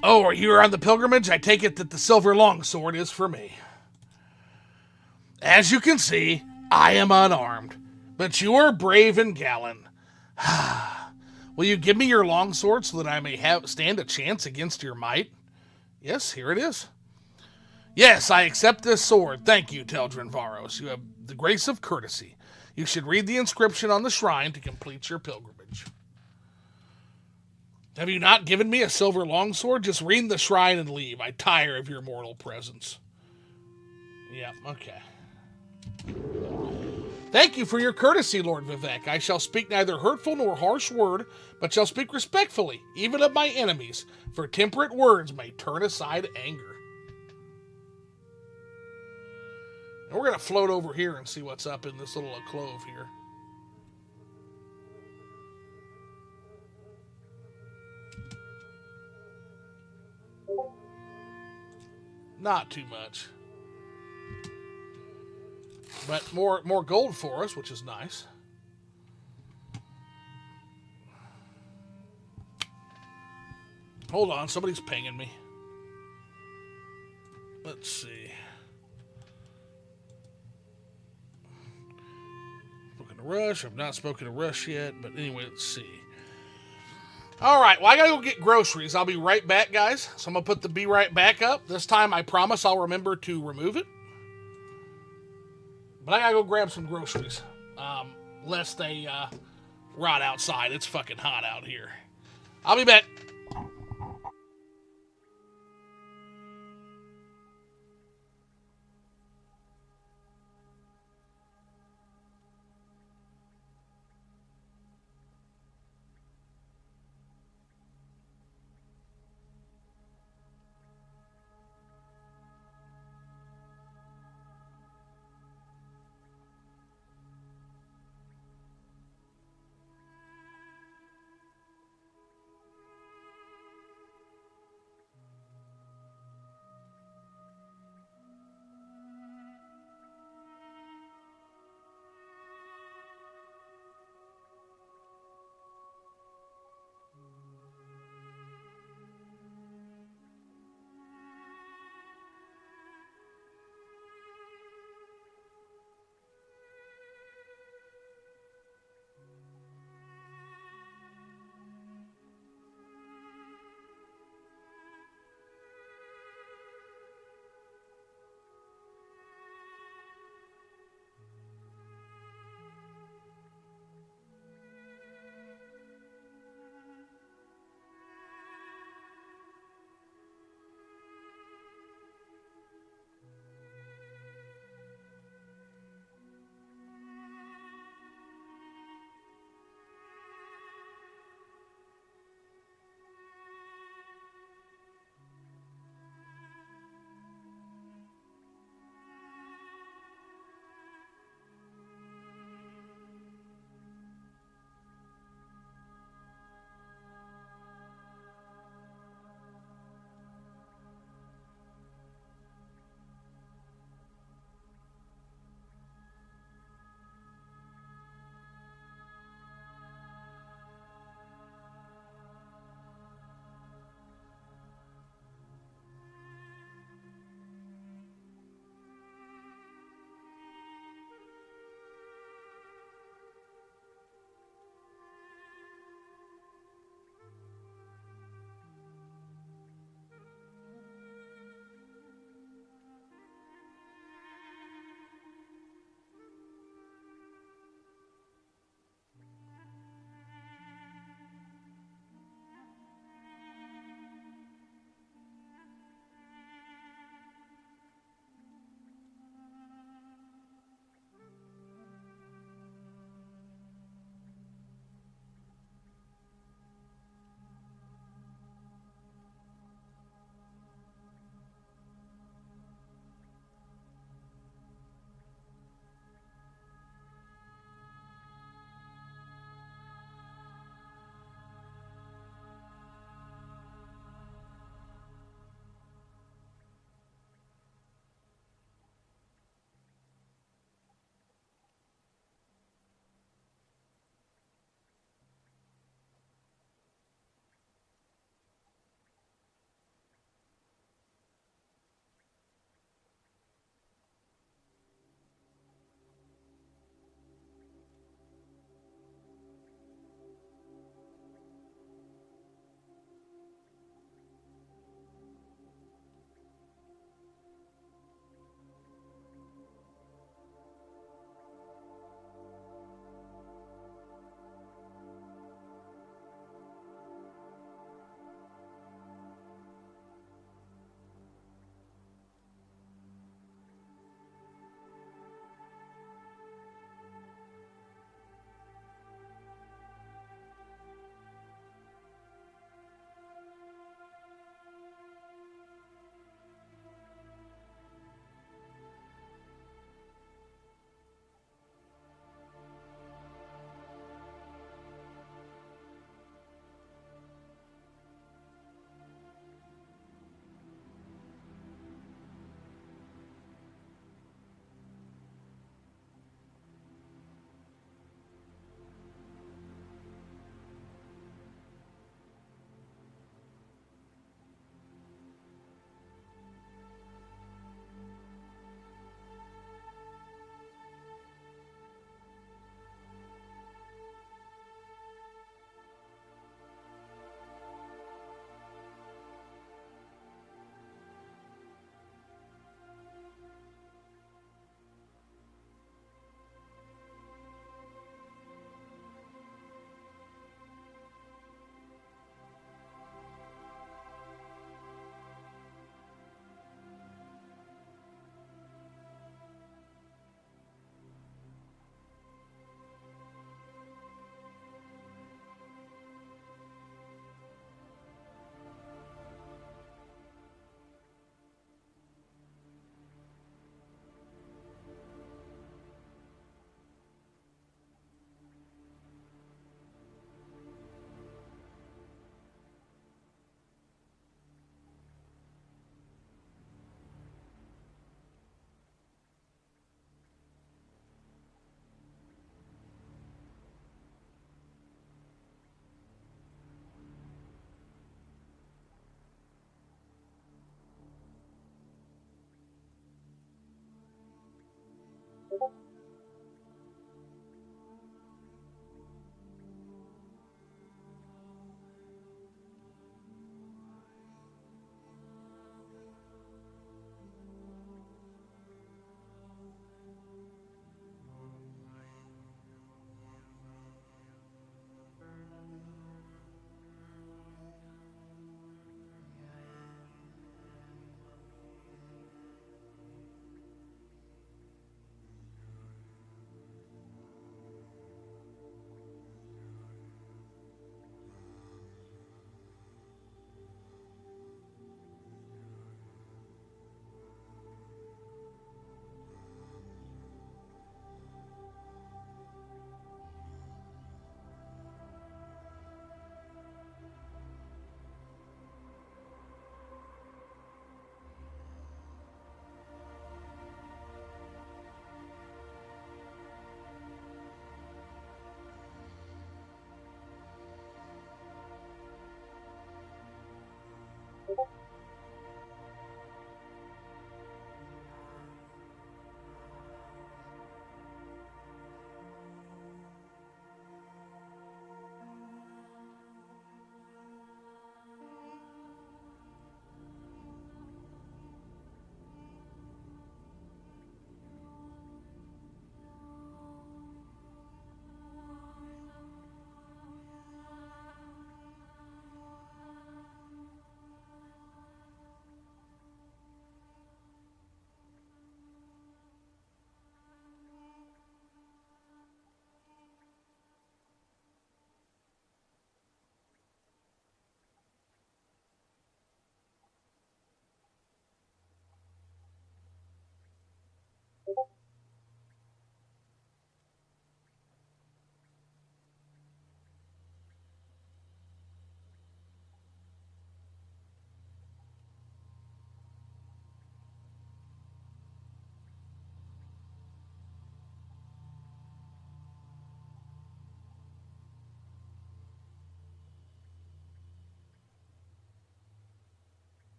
Oh, are you on the pilgrimage? I take it that the silver longsword is for me. As you can see, I am unarmed, but you are brave and gallant. Will you give me your longsword so that I may stand a chance against your might? Yes, here it is. Yes, I accept this sword. Thank you, Teldrin Varos. You have the grace of courtesy. You should read the inscription on the shrine to complete your pilgrimage. Have you not given me a silver longsword? Just read the shrine and leave. I tire of your mortal presence. Yeah, okay. Thank you for your courtesy, Lord Vivek. I shall speak neither hurtful nor harsh word, but shall speak respectfully, even of my enemies, for temperate words may turn aside anger. And we're going to float over here and see what's up in this little clove here. Not too much. But more gold for us, which is nice. Hold on, somebody's pinging me. Let's see. Spoken to Rush. I've not spoken to Rush yet, but anyway, let's see. All right, well, I gotta go get groceries. I'll be right back, guys. So I'm gonna put the be right back up. This time, I promise I'll remember to remove it. But I gotta go grab some groceries, lest they rot outside. It's fucking hot out here. I'll be back.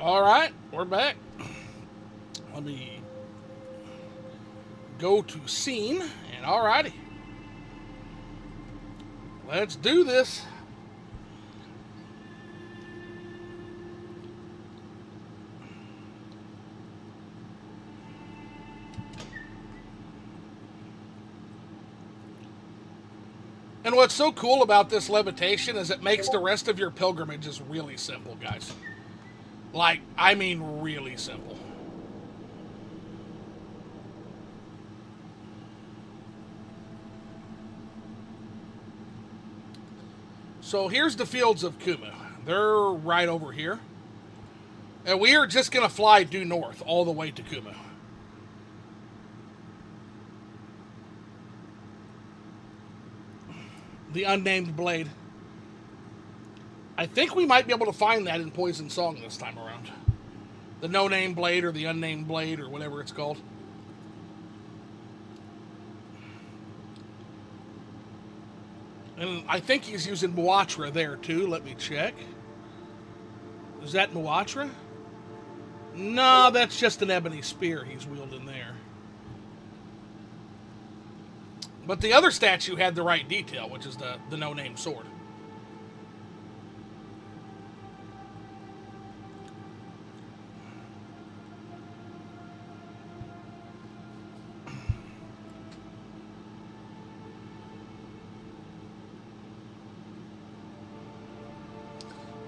All right, we're back. Let me go to scene, and alrighty. Let's do this. And what's so cool about this levitation is it makes the rest of your pilgrimages really simple, guys. Like, I mean really simple. So here's the fields of Kumu. They're right over here. And we are just going to fly due north all the way to Kumu. The Unnamed Blade. I think we might be able to find that in Poison Song this time around. The No-Name Blade or the Unnamed Blade or whatever it's called. And I think he's using Muatra there too. Let me check. Is that Muatra? No, that's just an ebony spear he's wielding there. But the other statue had the right detail, which is the no-name sword.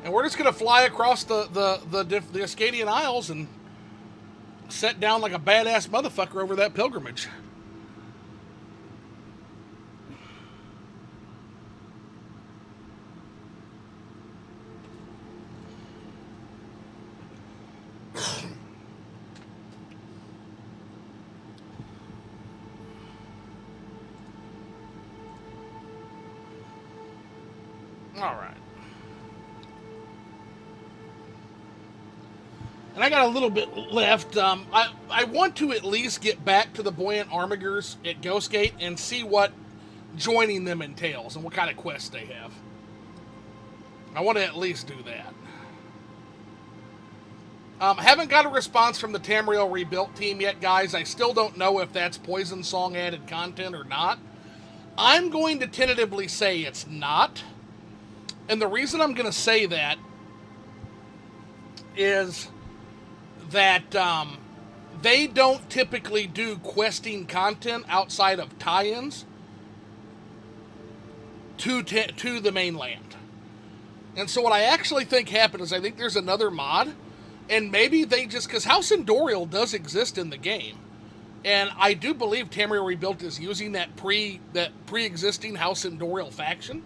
And we're just going to fly across the Ascadian Isles and set down like a badass motherfucker over that pilgrimage. All right. And I got a little bit left. I want to at least get back to the Buoyant Armigers at Ghostgate and see what joining them entails and what kind of quests they have. I want to at least do that. Haven't got a response from the Tamriel Rebuilt team yet, guys. I still don't know if that's Poison Song added content or not. I'm going to tentatively say it's not. And the reason I'm going to say that is that they don't typically do questing content outside of tie-ins to the mainland. And so what I actually think happened is I think there's another mod, and maybe they just, because House Endorial does exist in the game, and I do believe Tamriel Rebuilt is using that pre-existing House Endorial faction.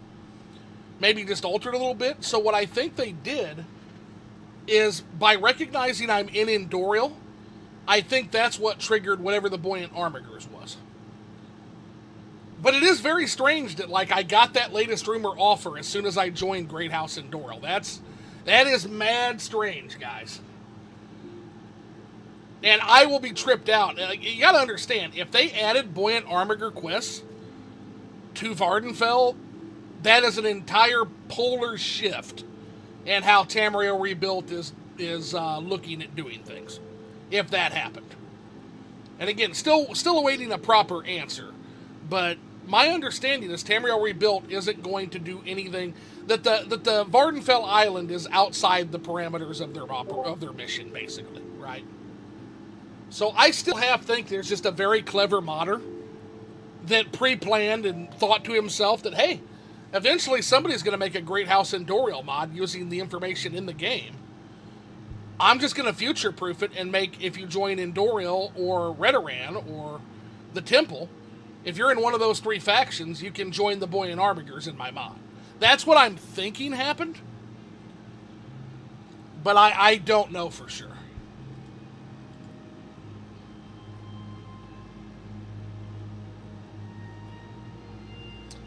Maybe just altered a little bit. So what I think they did is, by recognizing I'm in Endorial, I think that's what triggered whatever the Buoyant Armigers was. But it is very strange that, like, I got that latest rumor offer as soon as I joined Great House Endorial. That is mad strange, guys. And I will be tripped out. You gotta understand, if they added Buoyant Armiger quests to Vardenfell, that is an entire polar shift in how Tamriel Rebuilt is looking at doing things, if that happened. And again, still awaiting a proper answer. But my understanding is Tamriel Rebuilt isn't going to do anything, that the Vardenfell Island is outside the parameters of their mission, basically, right? So I still think there's just a very clever modder that pre-planned and thought to himself that, hey, eventually somebody's going to make a Great House Endorial mod using the information in the game. I'm just going to future-proof it and make, if you join Endorial or Redoran or the Temple, if you're in one of those three factions, you can join the Buoyant Arbigers in my mod. That's what I'm thinking happened. But I don't know for sure.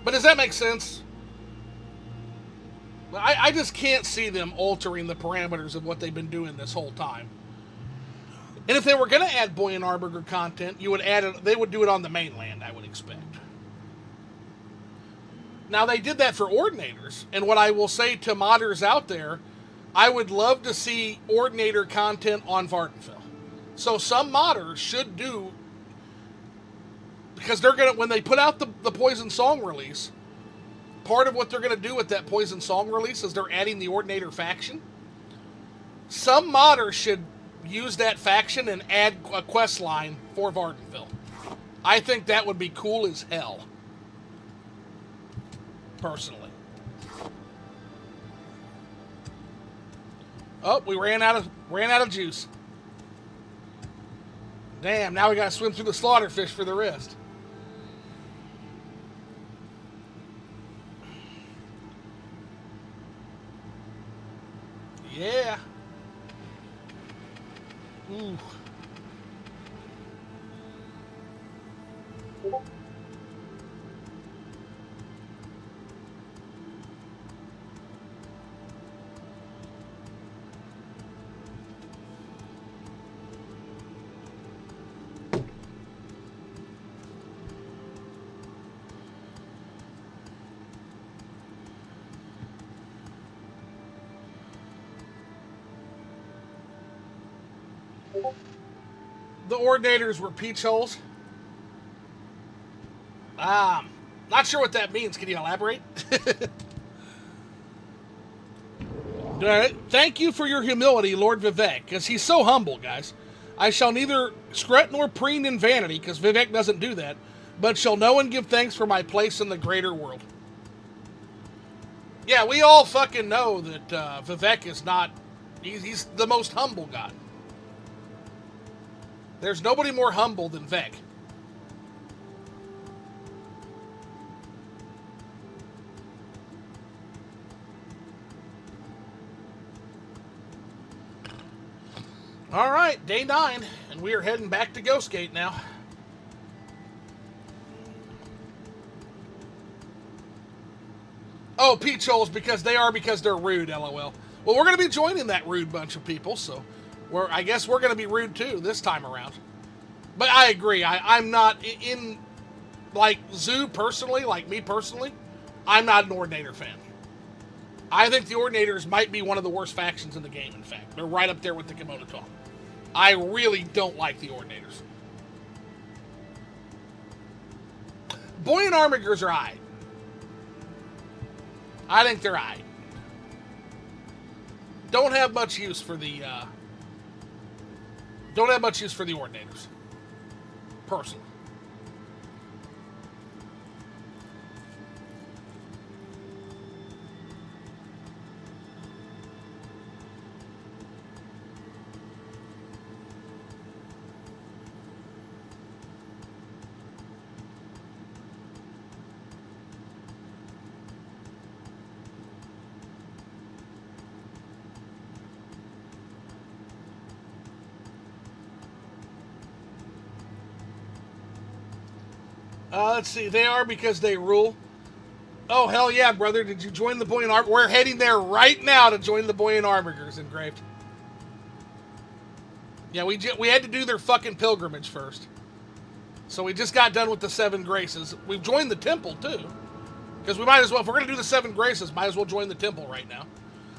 But does that make sense? I just can't see them altering the parameters of what they've been doing this whole time. And if they were going to add Buoyant Armiger content, they would do it on the mainland, I would expect. Now, they did that for Ordinators, and what I will say to modders out there, I would love to see Ordinator content on Vardenfell. So some modders should do, because they're gonna, when they put out the Poison Song release, part of what they're gonna do with that Poison Song release is they're adding the Ordinator faction. Some modders should use that faction and add a quest line for Vardenfell. I think that would be cool as hell. Personally. Oh, we ran out of juice. Damn, now we gotta swim through the slaughterfish for the rest. Yeah. Ooh. The Ordinators were peach holes. Not sure what that means. Can you elaborate? Thank you for your humility, Lord Vivek, because he's so humble, guys. I shall neither skret nor preen in vanity, because Vivek doesn't do that, but shall know and give thanks for my place in the greater world. Yeah, we all fucking know that Vivek is not... He's the most humble god. There's nobody more humble than Vec. All right, day 9, and we are heading back to Ghostgate now. Oh, peach holes because they're rude, LOL. Well, we're going to be joining that rude bunch of people, so I guess we're going to be rude too this time around. But I agree. I'm not in, like, Zoo personally, like me personally, I'm not an Ordinator fan. I think the Ordinators might be one of the worst factions in the game, in fact. They're right up there with the Kimono Tong. I really don't like the Ordinators. Buoyant Armigers are aight. I think they're aight. Don't have much use for the Ordinators. Personally. Let's see. They are because they rule. Oh, hell yeah, brother. Did you join the Buoyant Armigers? We're heading there right now to join the Buoyant Armigers, engraved. Yeah, we had to do their fucking pilgrimage first. So we just got done with the 7 Graces. We've joined the temple, too. Because we might as well, if we're going to do the 7 Graces, might as well join the temple right now.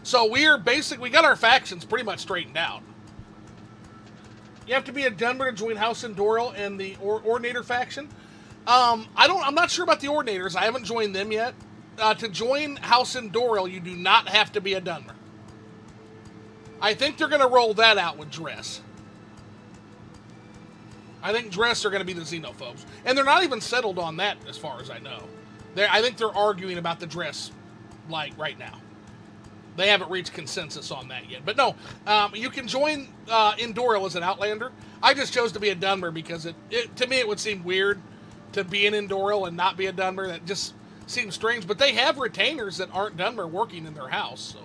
So we got our factions pretty much straightened out. You have to be a Dunmer to join House Endoril and the Ordinator faction. I'm not sure about the Ordinators. I haven't joined them yet. To join House Endoril, you do not have to be a Dunmer. I think they're going to roll that out with Dress. I think Dress are going to be the Xenophobes. And they're not even settled on that, as far as I know. I think they're arguing about the Dress, like, right now. They haven't reached consensus on that yet. But no, you can join Endoril as an Outlander. I just chose to be a Dunmer because to me it would seem weird to be an Endoril and not be a Dunmer. That just seems strange. But they have retainers that aren't Dunmer working in their house. So,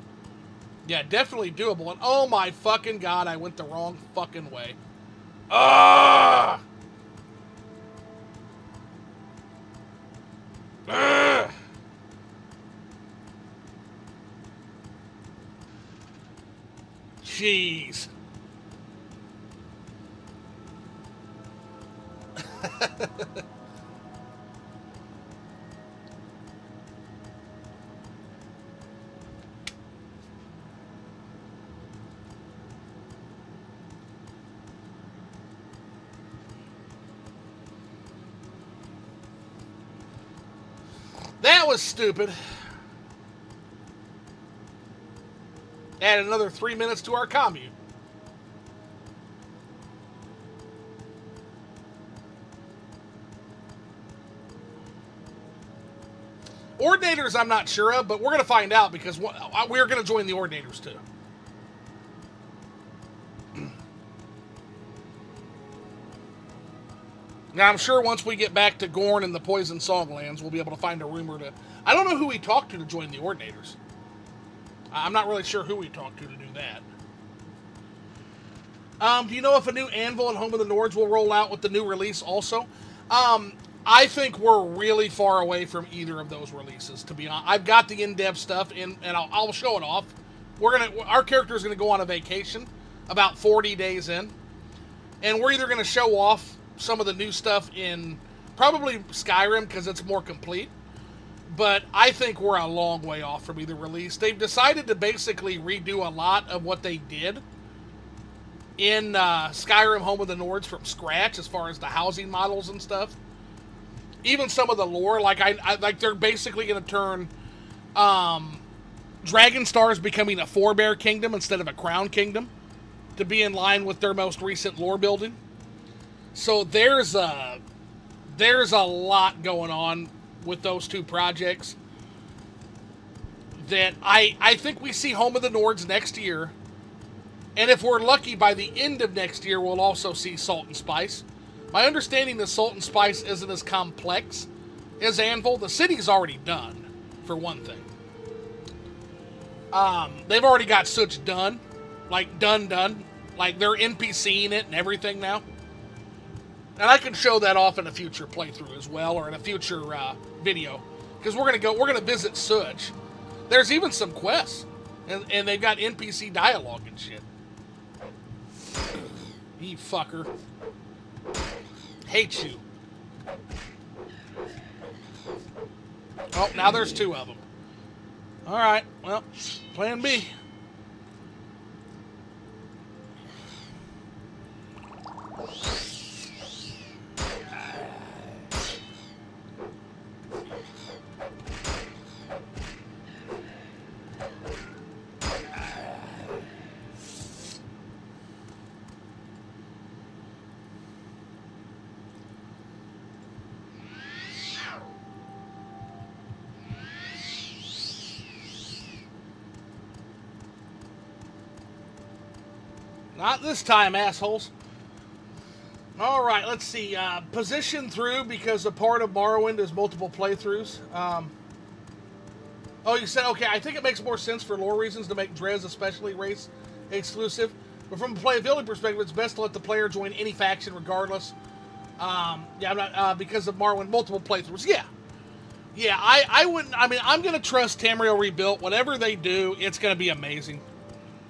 yeah, definitely doable. And oh my fucking god, I went the wrong fucking way. Ugh! Ugh! Jeez. was stupid. Add another 3 minutes to our commute. Ordinators, I'm not sure of, but we're going to find out because we're going to join the Ordinators too. Now, I'm sure once we get back to Gorn and the Poison Songlands, we'll be able to find a rumor to... I don't know who we talked to join the Ordinators. I'm not really sure who we talked to do that. Do you know if a new Anvil and Home of the Nords will roll out with the new release also? I think we're really far away from either of those releases, to be honest. I've got the in-depth stuff, and I'll show it off. Our character is going to go on a vacation about 40 days in, and we're either going to show off some of the new stuff in probably Skyrim because it's more complete, but I think we're a long way off from either release. They've decided to basically redo a lot of what they did in Skyrim Home of the Nords from scratch as far as the housing models and stuff. Even some of the lore, like they're basically going to turn Dragonstar's becoming a forebear kingdom instead of a crown kingdom to be in line with their most recent lore building. So there's a lot going on with those two projects that I think we see Home of the Nords next year. And if we're lucky, by the end of next year, we'll also see Salt and Spice. My understanding is Salt and Spice isn't as complex as Anvil. The city's already done, for one thing. They've already got Such done. Like, done. Like, they're NPCing it and everything now. And I can show that off in a future playthrough as well, or in a future video. Because we're gonna visit Such. There's even some quests. And they've got NPC dialogue and shit. You fucker. Hate you. Oh, now there's two of them. Alright, well, plan B. Not this time, assholes. Alright, let's see. Position through because a part of Morrowind is multiple playthroughs. Oh, you said, okay, I think it makes more sense for lore reasons to make Dres especially race exclusive. But from a playability perspective, it's best to let the player join any faction regardless. Yeah, I'm not, because of Morrowind multiple playthroughs. Yeah. Yeah, I wouldn't, I mean, I'm going to trust Tamriel Rebuilt. Whatever they do, it's going to be amazing.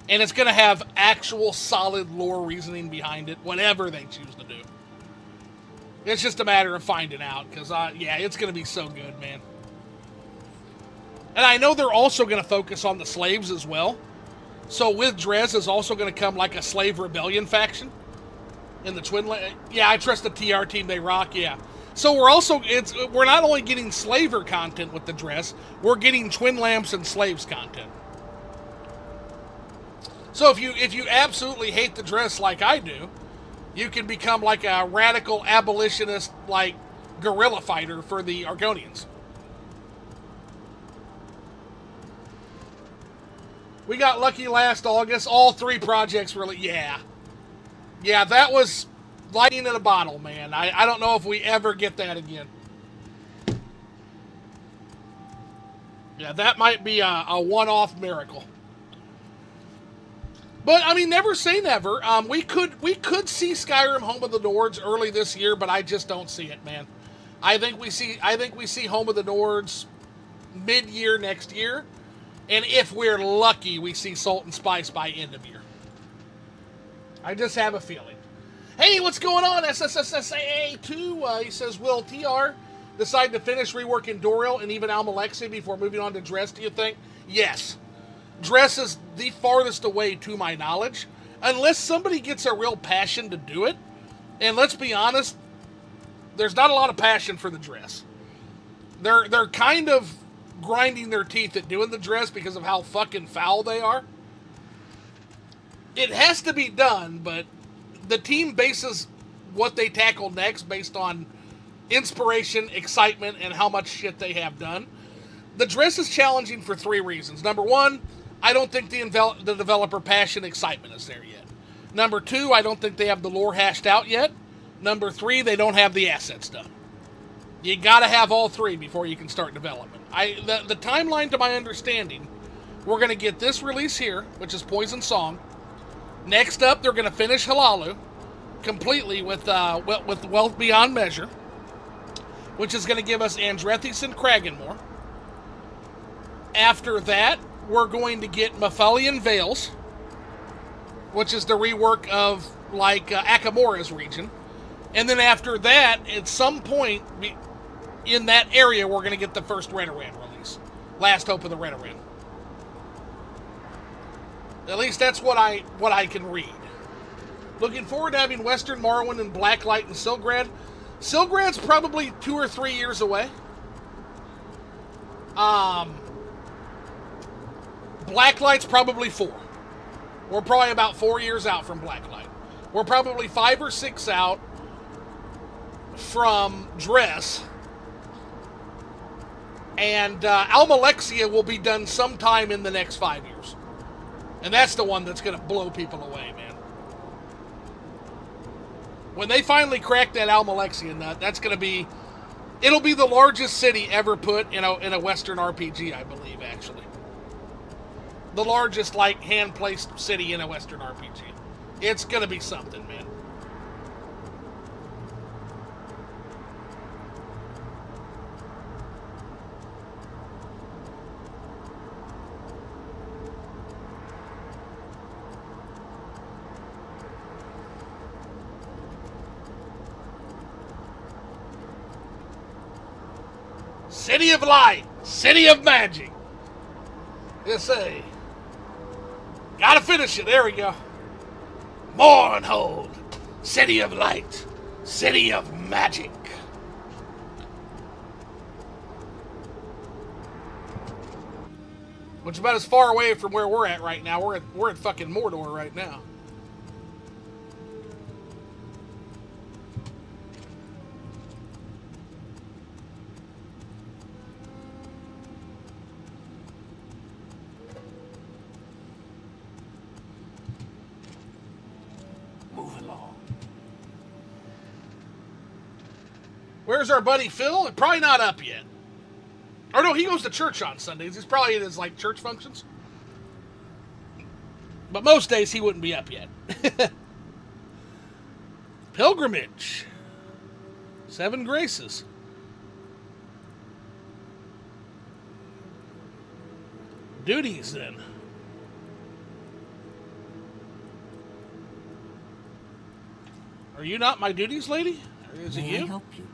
And it's going to have actual solid lore reasoning behind it, whatever they choose to do. It's just a matter of finding out, because, yeah, it's going to be so good, man. And I know they're also going to focus on the slaves as well. So with Dres is also going to come like a slave rebellion faction in the Twin. Yeah, I trust the TR team. They rock. Yeah. So we're not only getting slaver content with the Dres, we're getting Twin Lamps and slaves content. So if you absolutely hate the Dres like I do, you can become like a radical abolitionist, like guerrilla fighter for the Argonians. We got lucky last August. All 3 projects really, yeah. Yeah, that was lightning in a bottle, man. I don't know if we ever get that again. Yeah, that might be a one-off miracle. But, I mean, never say never. We could see Skyrim Home of the Nords early this year, but I just don't see it, man. I think we see Home of the Nords mid-year next year. And if we're lucky, we see Salt and Spice by end of year. I just have a feeling. Hey, what's going on? SSSSAA2, he says, will TR decide to finish reworking Doril and even Almalexi before moving on to Dres, do you think? Yes. Dres is the farthest away to my knowledge. Unless somebody gets a real passion to do it. And let's be honest, there's not a lot of passion for the Dres. They're kind of grinding their teeth at doing the dress because of how fucking foul they are. It has to be done, but the team bases what they tackle next based on inspiration, excitement, and how much shit they have done. The dress is challenging for 3 reasons. Number 1, I don't think the developer passion excitement is there yet. Number 2, I don't think they have the lore hashed out yet. Number 3, they don't have the assets done. You gotta have all 3 before you can start development. The timeline, to my understanding, we're gonna get this release here, which is Poison Song. Next up, they're gonna finish Halalu completely with Wealth Beyond Measure, which is gonna give us Andrethys and Kraganmore. After that, we're going to get Maphelian Vales, which is the rework of, like, Akamura's region. And then after that, at some point in that area, we're going to get the first Redoran release. Last Hope of the Redoran. At least that's what I can read. Looking forward to having Western Morrowind and Blacklight and Silgrad. Silgrad's probably 2 or 3 years away. Blacklight's probably 4. We're probably about 4 years out from Blacklight. We're probably 5 or 6 out from Dress. And Almalexia will be done sometime in the next 5 years. And that's the one that's going to blow people away, man. When they finally crack that Almalexia nut, that's going to be... It'll be the largest city ever put in a Western RPG, I believe, actually. The largest, like, hand-placed city in a Western RPG. It's going to be something, man. City of Light, City of Magic. Yes, say. Gotta finish it. There we go. Mournhold, City of Light, City of Magic. Which is about as far away from where we're at right now. We're at fucking Mordor right now. Where's our buddy Phil? Probably not up yet. Or no, he goes to church on Sundays. He's probably at his, like, church functions. But most days he wouldn't be up yet. Pilgrimage. 7 Graces. Duties, then. Are you not my duties, lady? Or is it you? May I help you?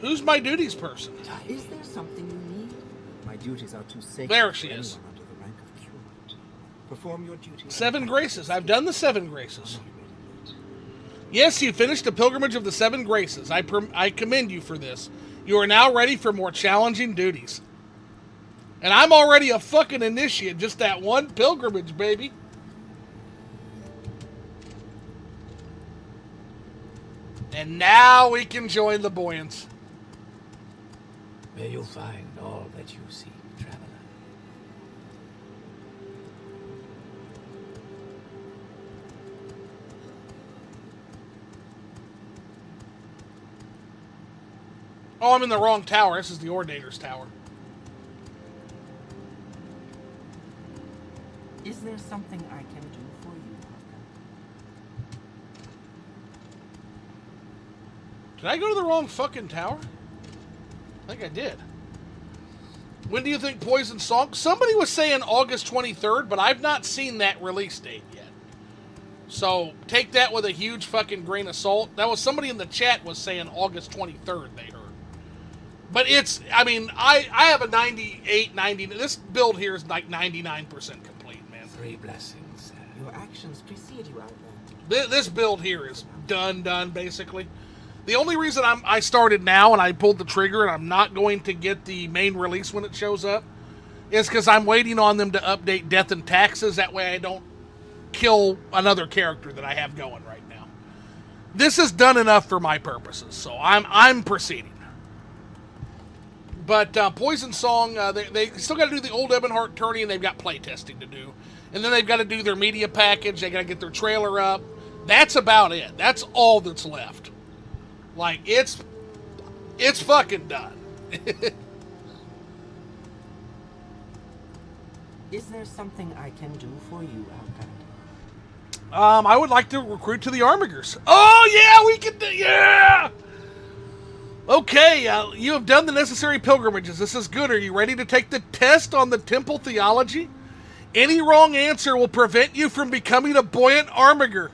Who's my duties person? Is there something you need? My duties are too sacred. There she is. Under the rank of curate. Perform your duty. 7 Graces. I've done the 7 Graces. Yes, you finished the pilgrimage of the 7 Graces. I commend you for this. You are now ready for more challenging duties. And I'm already a fucking initiate. Just that one pilgrimage, baby. And now we can join the Buoyants. May you find all that you seek, traveler. Oh, I'm in the wrong tower. This is the Ordinator's tower. Is there something I can do for you, Parker? Did I go to the wrong fucking tower? I think I did. When do you think Poison Song? Somebody was saying August 23rd, but I've not seen that release date yet. So take that with a huge fucking grain of salt. That was somebody in the chat was saying August 23rd they heard. But it's, I mean, I have a 98, 90. This build here is like 99% complete, man. 3 blessings. Your actions precede you, Outlander. This build here is done, basically. The only reason I started now and I pulled the trigger and I'm not going to get the main release when it shows up is because I'm waiting on them to update Death and Taxes. That way I don't kill another character that I have going right now. This is done enough for my purposes, so I'm proceeding. But Poison Song, they still got to do the old Ebonheart tourney, and they've got playtesting to do. And then they've got to do their media package. They got to get their trailer up. That's about it. That's all that's left. Like, it's fucking done. Is there something I can do for you, Outland? I would like to recruit to the Armigers. Oh, yeah, we can do, yeah! Okay, you have done the necessary pilgrimages. This is good. Are you ready to take the test on the temple theology? Any wrong answer will prevent you from becoming a Buoyant Armiger.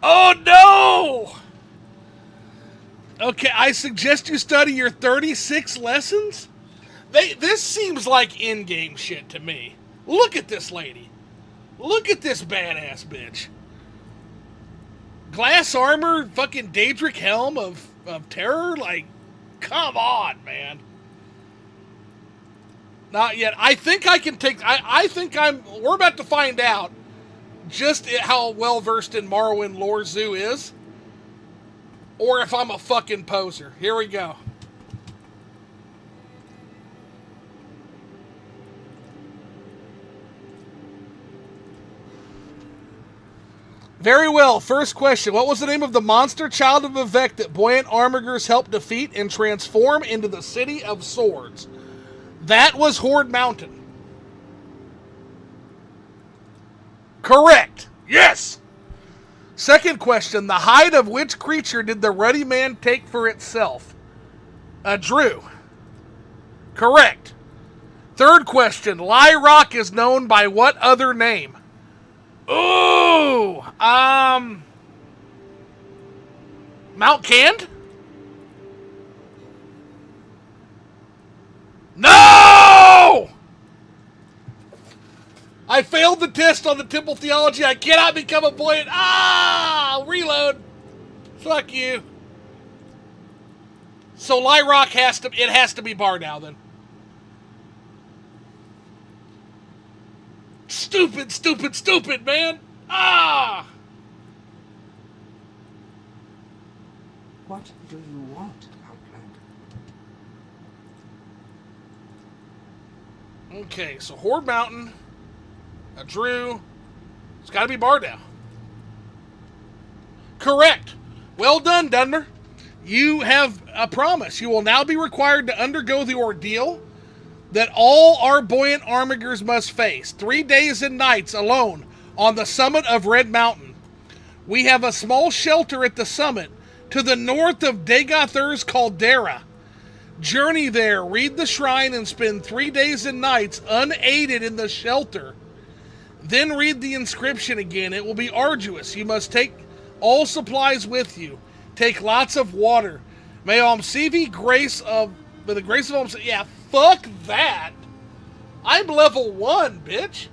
Oh, no! Okay, I suggest you study your 36 lessons? This seems like in-game shit to me. Look at this lady. Look at this badass bitch. Glass armor, fucking Daedric helm of terror? Like, come on, man. Not yet. I think I can take... we're about to find out just how well-versed in Morrowind lore Zoo is. Or if I'm a fucking poser. Here we go. Very well. First question. What was the name of the monster child of Vivec that Buoyant Armigers helped defeat and transform into the City of Swords? That was Horde Mountain. Correct. Yes. Second question. The hide of which creature did the Ruddy Man take for itself? A Drew. Correct. Third question. Lie Rock is known by what other name? Ooh, Mount Cand? No! I failed the test on the temple theology. I cannot become a Buoyant. Reload. Fuck you. So Lyrock has to be Bardow then. Stupid, stupid, stupid, man. What do you want, Outland? Okay, so Horde Mountain, a Drew. It's got to be Bardow. Correct. Well done, Dunmer. You have a promise. You will now be required to undergo the ordeal that all our Buoyant Armigers must face. 3 days and nights alone on the summit of Red Mountain. We have a small shelter at the summit to the north of Dagathur's caldera. Journey there, read the shrine, and spend 3 days and nights unaided in the shelter. Then read the inscription again. It will be arduous. You must take all supplies with you. Take lots of water. May Almsevi grace of... By the grace of Almsevi... Yeah, fuck that. I'm level 1, bitch.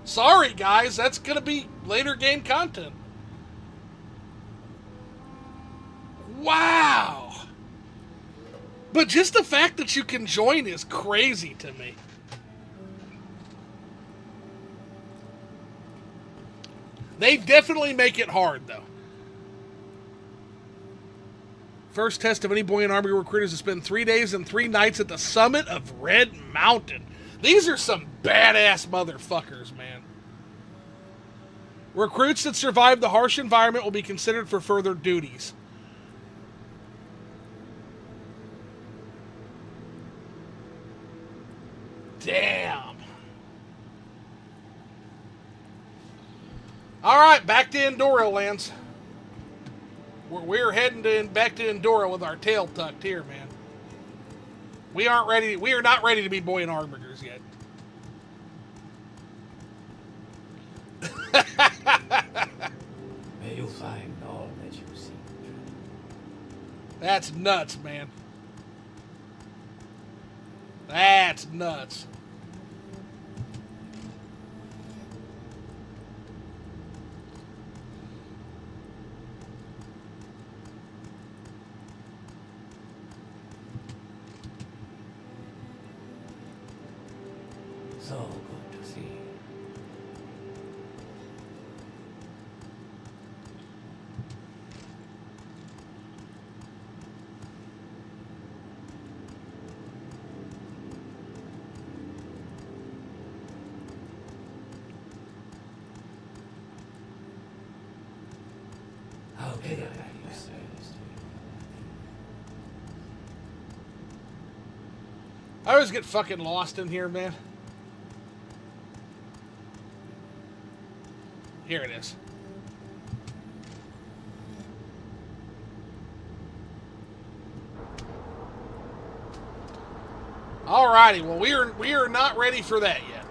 Sorry, guys. That's going to be later game content. Wow. But just the fact that you can join is crazy to me. They definitely make it hard, though. First test of any Buoyant Army recruiters to spend 3 days and 3 nights at the summit of Red Mountain. These are some badass motherfuckers, man. Recruits that survive the harsh environment will be considered for further duties. Damn. Alright, back to Endora lands. We're heading back to Endora with our tail tucked here, man. We are not ready to be Buoyant Armigers yet. May you find all that you seek. That's nuts, man. That's nuts. So good to see. How can I be of service to you? I always get fucking lost in here, man. Here it is. Alrighty, well we are not ready for that yet.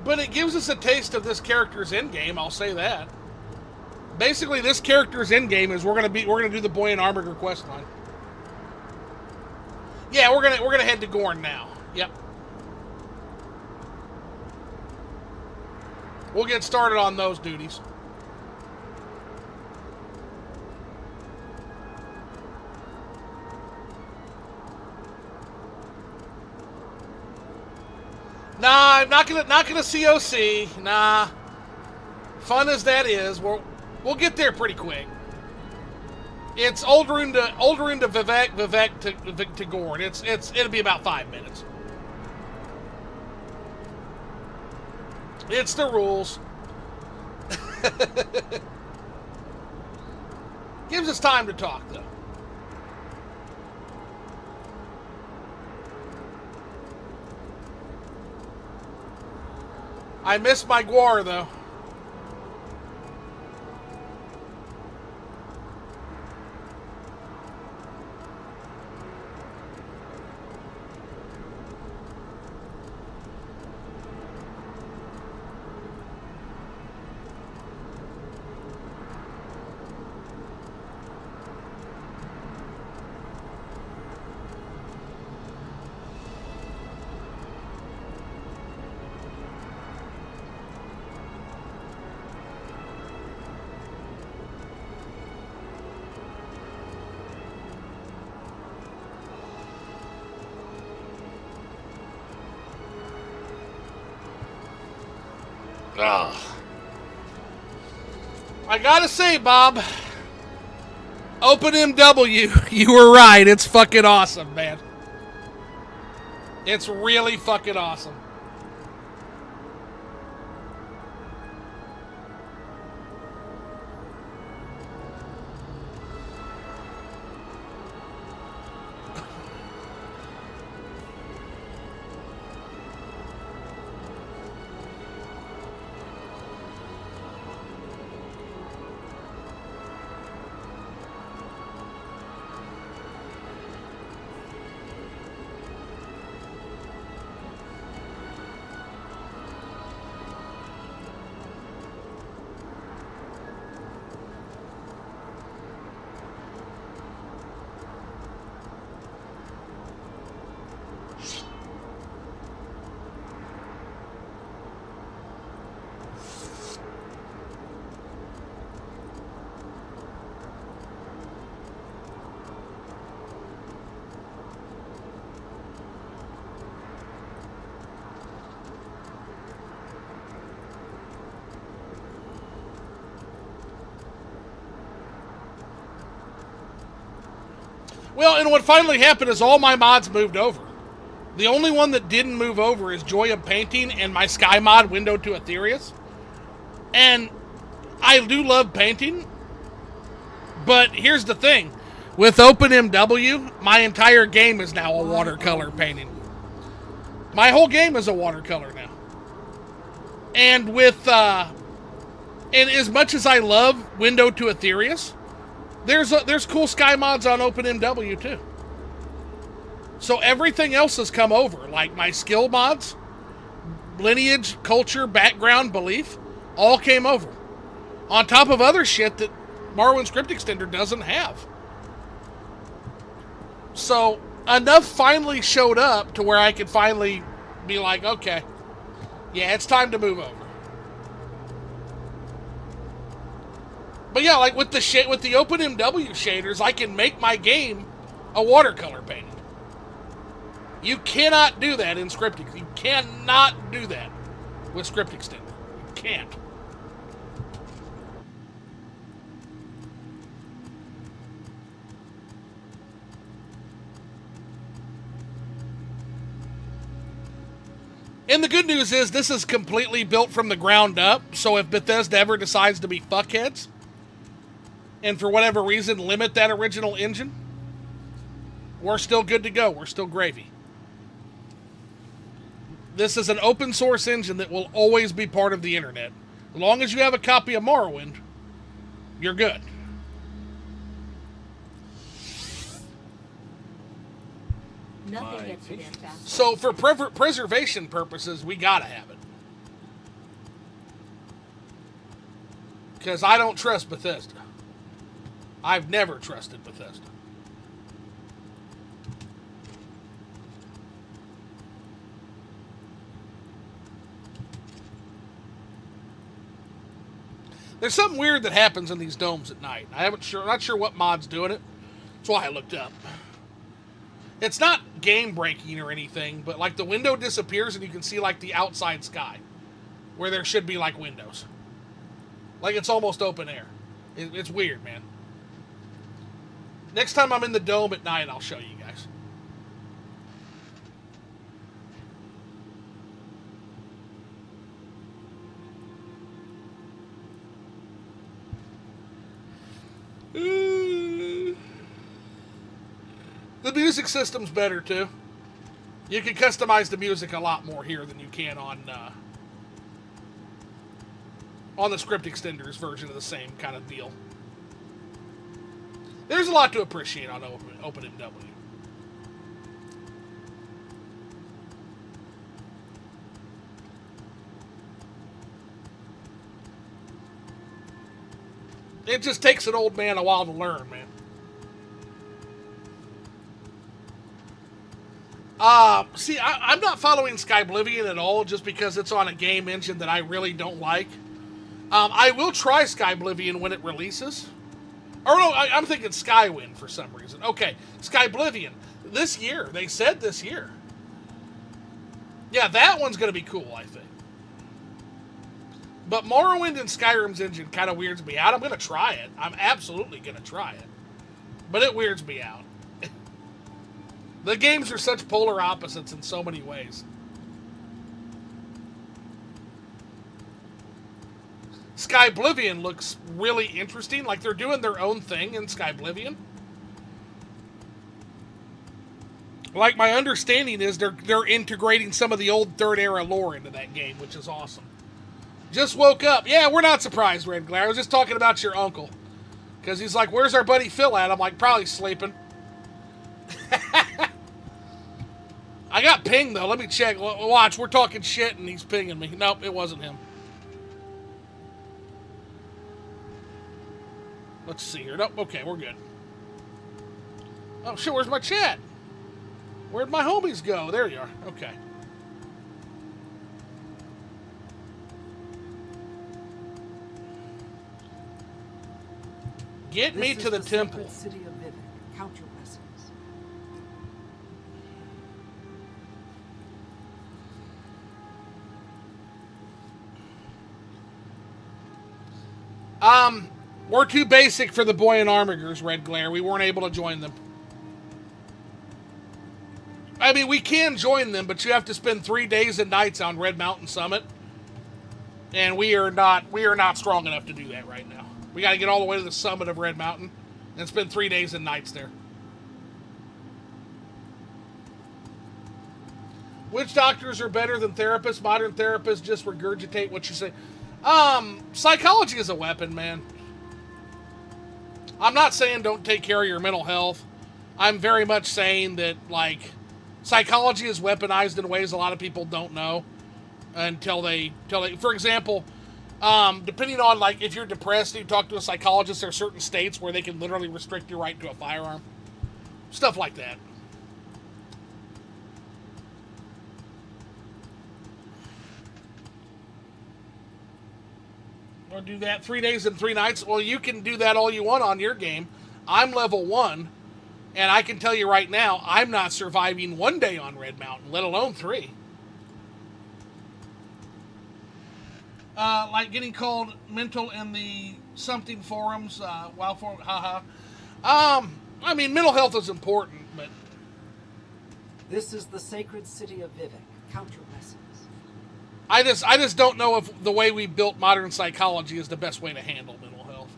But it gives us a taste of this character's endgame, I'll say that. Basically, this character's endgame is we're gonna do the Buoyant Armiger quest line. Yeah, we're gonna head to Gorn now. Yep. We'll get started on those duties. Nah, I'm not gonna COC. Nah. Fun as that is, we'll get there pretty quick. It's Olderun to Vivek, Vivek to Gorn. It'll be about 5 minutes. It's the rules. Gives us time to talk, though. I miss my Gwar, though. Ugh. I gotta say, Bob, OpenMW, you were right. It's fucking awesome, man. It's really fucking awesome. Well, and what finally happened is all my mods moved over. The only one that didn't move over is Joy of Painting and my Sky mod, Window to Aetherius. And I do love painting, but here's the thing. With OpenMW, my entire game is now a watercolor painting. My whole game is a watercolor now. And with, and as much as I love Window to Aetherius, there's cool Sky mods on OpenMW too. So everything else has come over, like my skill mods, lineage, culture, background, belief, all came over. On top of other shit that Morrowind Script Extender doesn't have. So enough finally showed up to where I could finally be like, okay, yeah, it's time to move over. But yeah, like with the OpenMW shaders, I can make my game a watercolor painting. You cannot do that in Script. You cannot do that with Script Extender. You can't. And the good news is this is completely built from the ground up, so if Bethesda ever decides to be fuckheads, and for whatever reason limit that original engine, we're still good to go. We're still gravy. This is an open source engine that will always be part of the internet. As long as you have a copy of Morrowind, you're good. Nothing gets you there fast. So for preservation purposes, we gotta have it. Because I don't trust Bethesda. I've never trusted Bethesda. There's something weird that happens in these domes at night. I'm not sure what mod's doing it. That's why I looked up. It's not game breaking or anything, but like the window disappears and you can see like the outside sky where there should be like windows. Like it's almost open air. It's weird, man. Next time I'm in the dome at night, I'll show you guys. The music system's better too. You can customize the music a lot more here than you can on the Script Extenders version of the same kind of deal. There's a lot to appreciate on OpenMW. It just takes an old man a while to learn, man. See, I'm not following Skyblivion at all just because it's on a game engine that I really don't like. I will try Skyblivion when it releases. Or no, I'm thinking Skywind for some reason. Okay, Skyblivion. This year. They said this year. Yeah, that one's going to be cool, I think. But Morrowind and Skyrim's engine kind of weirds me out. I'm going to try it. I'm absolutely going to try it. But it weirds me out. The games are such polar opposites in so many ways. Skyblivion looks really interesting. Like they're doing their own thing in Skyblivion. Like my understanding is they're integrating some of the old Third Era lore into that game, which is awesome. Just woke up. Yeah, we're not surprised, Red Glare. I was just talking about your uncle. Because he's like, where's our buddy Phil at? I'm like, probably sleeping. I got pinged, though. Let me check. Watch, we're talking shit, and he's pinging me. Nope, it wasn't him. Let's see here. Nope, okay, we're good. Oh, shit, where's my chat? Where'd my homies go? There you are. Okay. Get me to the temple. City of Vivek. Count your blessings. We're too basic for the Buoyant Armigers, Red Glare. We weren't able to join them. I mean, we can join them, but you have to spend 3 days and nights on Red Mountain Summit. And we are not strong enough to do that right now. We got to get all the way to the summit of Red Mountain and spend 3 days and nights there. Witch doctors are better than therapists. Modern therapists just regurgitate what you say. Psychology is a weapon, man. I'm not saying don't take care of your mental health. I'm very much saying that, like, psychology is weaponized in ways a lot of people don't know until they, for example, depending on, like, if you're depressed and you talk to a psychologist, there are certain states where they can literally restrict your right to a firearm. Stuff like that. Or do that 3 days and 3 nights. Well, you can do that all you want on your game. I'm level 1. And I can tell you right now, I'm not surviving 1 day on Red Mountain, let alone 3. Like getting called mental in the something forums, WoW forum, haha. I mean, mental health is important, but This is the sacred city of Vivek. Count your blessings. I just don't know if the way we built modern psychology is the best way to handle mental health.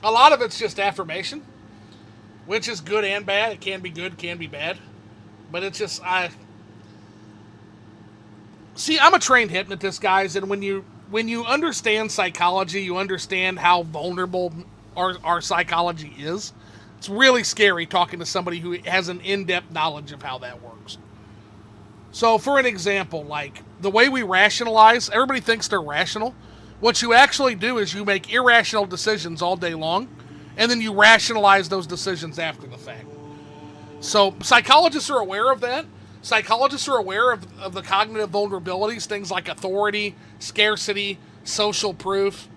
A lot of it's just affirmation, which is good and bad. It can be good, can be bad. But it's just, See, I'm a trained hypnotist, guys, and when you understand psychology, you understand how vulnerable our psychology is. It's really scary talking to somebody who has an in-depth knowledge of how that works. So, for an example, like, the way we rationalize, everybody thinks they're rational. What you actually do is you make irrational decisions all day long, and then you rationalize those decisions after the fact. So, psychologists are aware of that. Psychologists are aware of the cognitive vulnerabilities, things like authority, scarcity, social proof.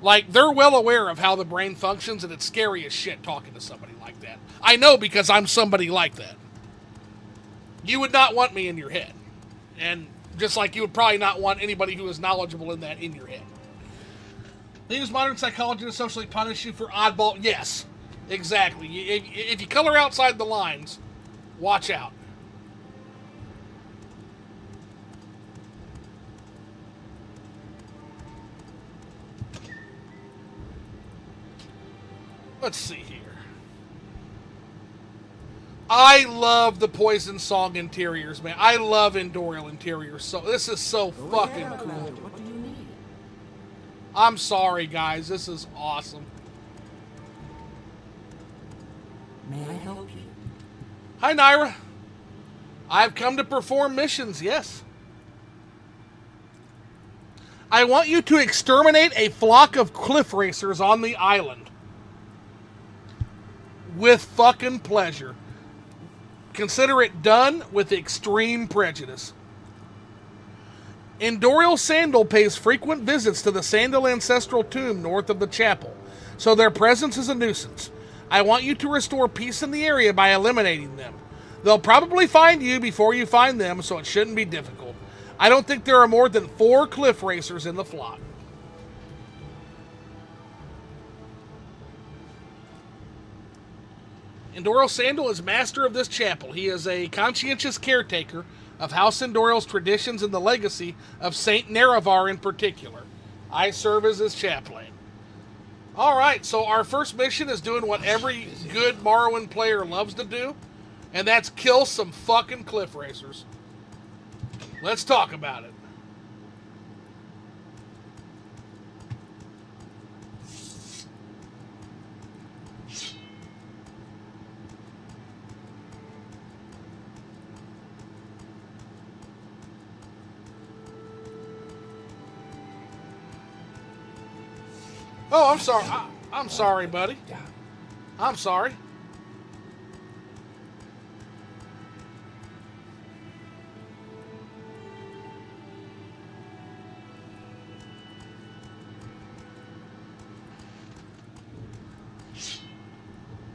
Like, they're well aware of how the brain functions, and it's scary as shit talking to somebody like that. I know because I'm somebody like that. You would not want me in your head. And just like you would probably not want anybody who is knowledgeable in that in your head. They use modern psychology to socially punish you for oddball. Yes, exactly. If you color outside the lines, watch out. Let's see here. I love the Poison Song interiors, man. I love Endorial interiors. So this is so fucking cool. What do you need? I'm sorry, guys. This is awesome. May I help you? Hi, Naira. I've come to perform missions, yes. I want you to exterminate a flock of cliff racers on the island. With fucking pleasure. Consider it done with extreme prejudice. Endorial Sandal pays frequent visits to the Sandal ancestral tomb north of the chapel, so their presence is a nuisance. I want you to restore peace in the area by eliminating them. They'll probably find you before you find them, so it shouldn't be difficult. I don't think there are more than 4 cliff racers in the flock. Endorial Sandal is master of this chapel. He is a conscientious caretaker of House Endorial's traditions and the legacy of Saint Nerevar in particular. I serve as his chaplain. Alright, so our first mission is doing what every good Morrowind player loves to do, and that's kill some fucking cliff racers. Let's talk about it. Oh, I'm sorry. I'm sorry, buddy. I'm sorry.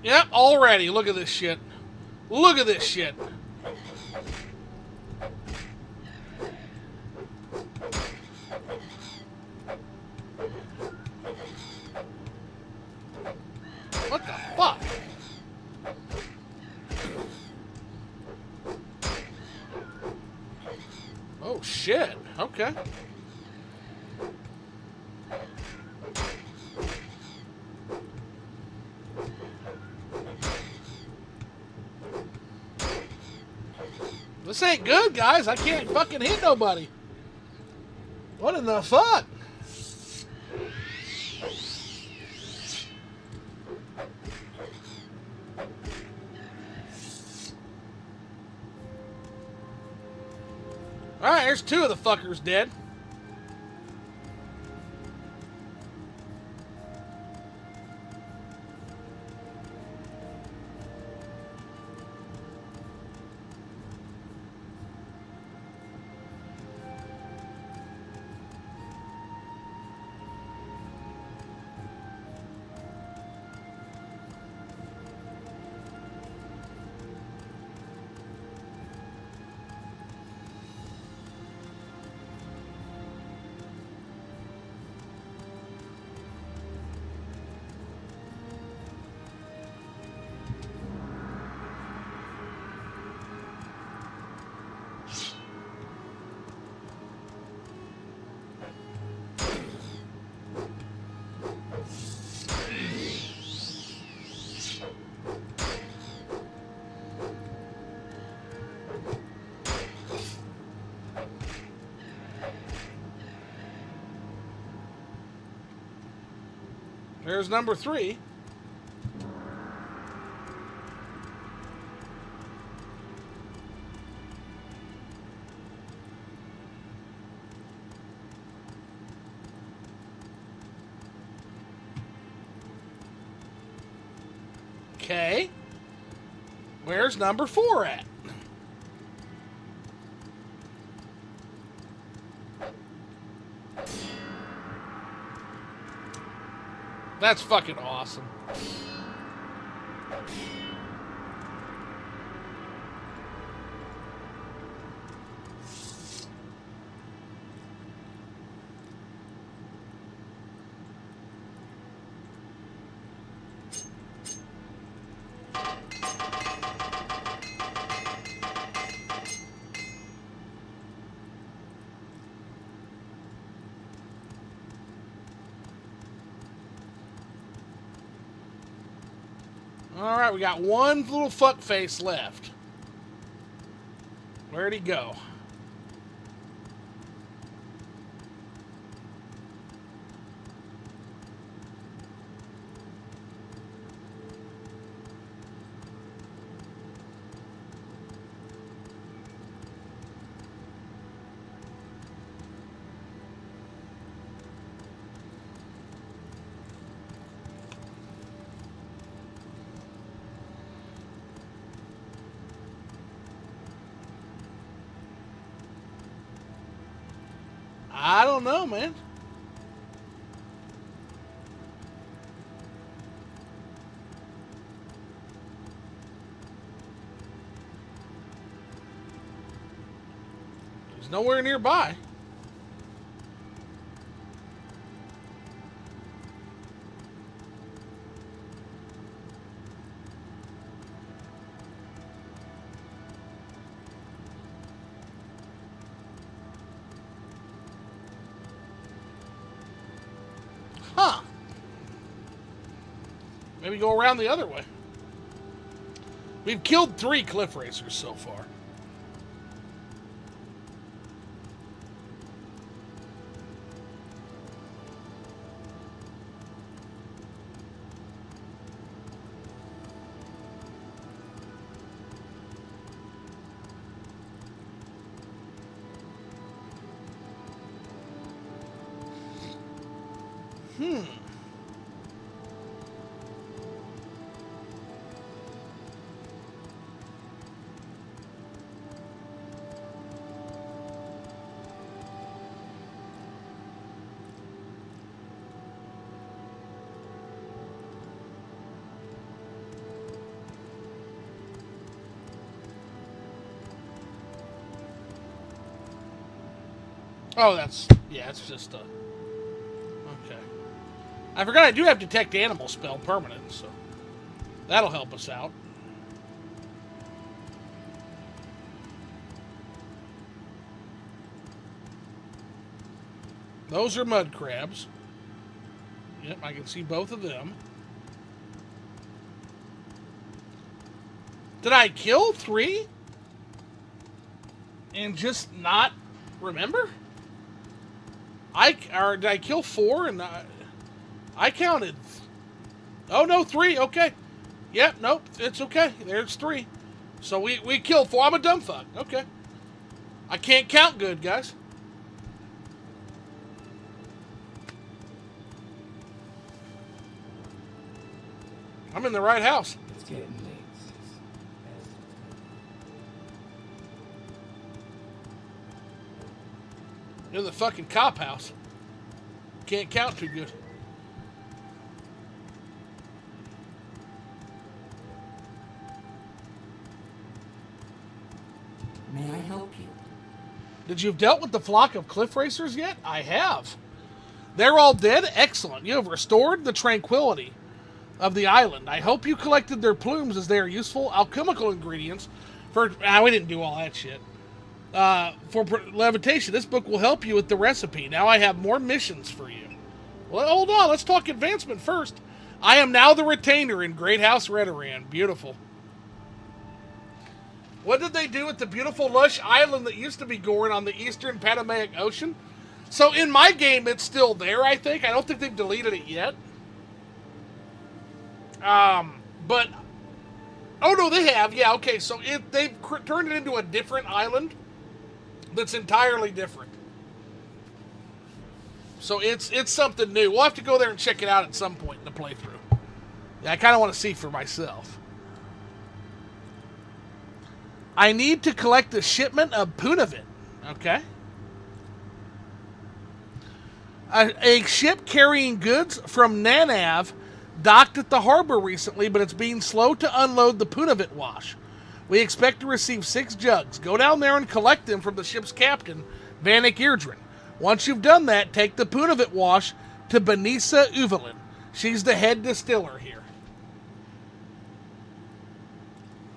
Yep, already. Look at this shit. Look at this shit. What the fuck? Oh shit. Okay. This ain't good, guys. I can't fucking hit nobody. What in the fuck? Alright, there's 2 of the fuckers dead. There's number 3. Okay. Where's number 4 at? That's fucking awesome. Alright, we got one little fuckface left. Where'd he go? I don't know, man. He's nowhere nearby. Huh. Maybe go around the other way. We've killed 3 cliff racers so far. Oh, that's... yeah, it's just a... okay. I forgot I do have Detect Animal spell permanent, so... that'll help us out. Those are mud crabs. Yep, I can see both of them. Did I kill 3? And just not remember? Or did I kill 4 and I counted? Oh no, 3. Okay. Yep. Nope. It's okay. There's 3. So we killed 4. I'm a dumb fuck. Okay. I can't count good, guys. I'm in the right house. It's getting late, sis. In the fucking cop house. Can't count too good. May I help you? Did you have dealt with the flock of cliff racers yet? I have. They're all dead? Excellent. You have restored the tranquility of the island. I hope you collected their plumes, as they are useful alchemical ingredients for... we didn't do all that shit. For levitation. This book will help you with the recipe. Now I have more missions for you. Well, hold on. Let's talk advancement first. I am now the retainer in Great House Redoran. Beautiful. What did they do with the beautiful lush island that used to be Gorin on the eastern Patamaic Ocean? So in my game, it's still there, I think. I don't think they've deleted it yet. But oh no, they have. Yeah, okay. So they've turned it into a different island that's entirely different. So it's something new. We'll have to go there and check it out at some point in the playthrough. Yeah, I kind of want to see for myself. I need to collect a shipment of Punavit. Okay. A ship carrying goods from Nanav docked at the harbor recently, but it's being slow to unload the Punavit wash. We expect to receive 6 jugs. Go down there and collect them from the ship's captain, Vanek Irdrin. Once you've done that, take the Punavit wash to Benisa Uvalin. She's the head distiller here.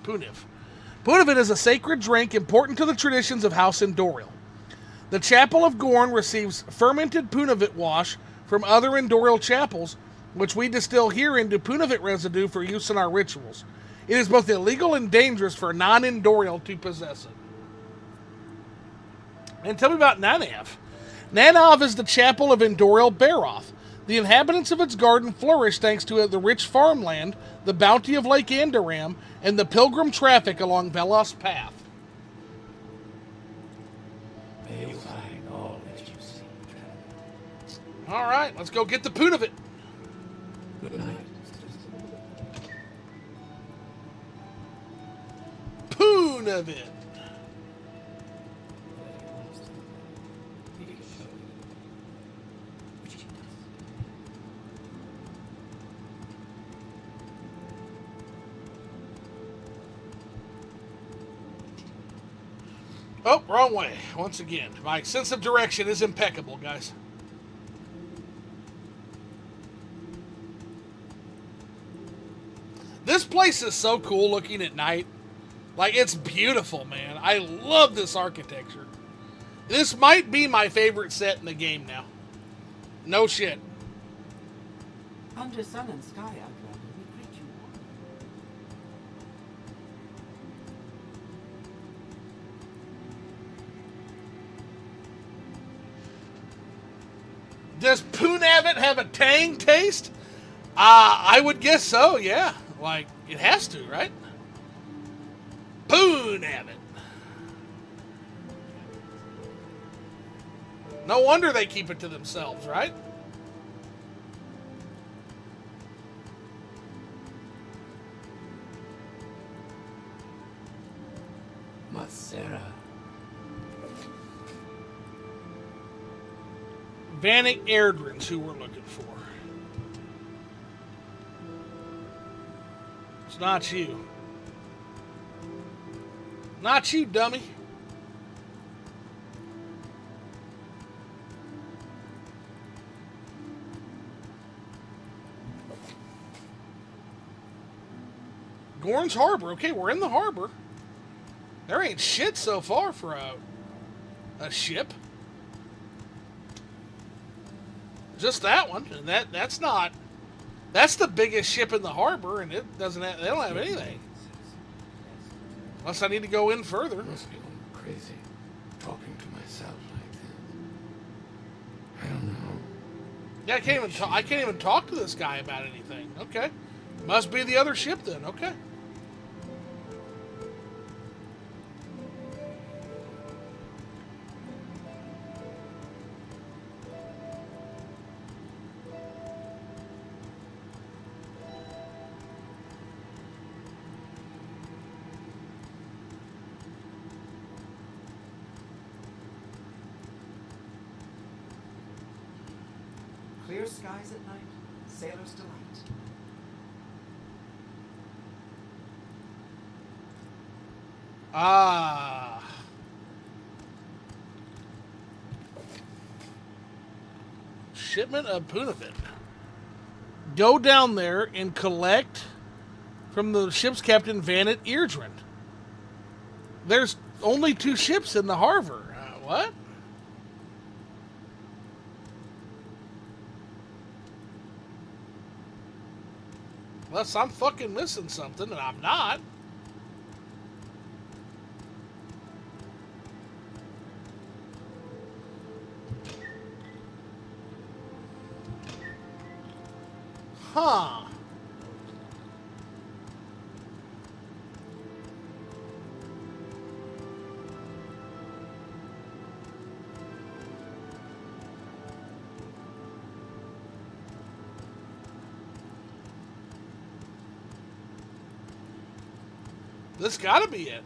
Puniv. Punavit is a sacred drink important to the traditions of House Endorial. The Chapel of Gorn receives fermented Punavit wash from other Endorial chapels, which we distill here into Punavit residue for use in our rituals. It is both illegal and dangerous for non-Endorial to possess it. And tell me about Nanav. Nanav is the chapel of Endorial Baroth. The inhabitants of its garden flourish thanks to the rich farmland, the bounty of Lake Andoram, and the pilgrim traffic along Velos Path. May you find all that you seek. All right, let's go get the Punavit. Good night. Punavit. Oh, wrong way. Once again, my sense of direction is impeccable, guys. This place is so cool looking at night. Like, it's beautiful, man. I love this architecture. This might be my favorite set in the game now. No shit. Under sun and sky, Outlander, we greet you warmly. Does Punavit have a tang taste? I would guess so, yeah. Like, it has to, right? Punavit. No wonder they keep it to themselves, right? Matsera. Vanek Irdrin's who we're looking for. It's not you. Not you, dummy. Gorn's Harbor. Okay, we're in the harbor. There ain't shit so far for a ship. Just that one, and that's not. That's the biggest ship in the harbor, and it doesn't have. They don't have anything. Unless I need to go in further. I must be going crazy, talking to myself like this. I don't know. Yeah, I can't even talk to this guy about anything. Okay, must be the other ship then. Okay. Clear skies at night, sailor's delight. Ah. Shipment of Punavit. Go down there and collect from the ship's captain, Vanek Irdrin. There's only 2 ships in the harbor. What? Unless I'm fucking missing something, and I'm not. Huh. This gotta be it.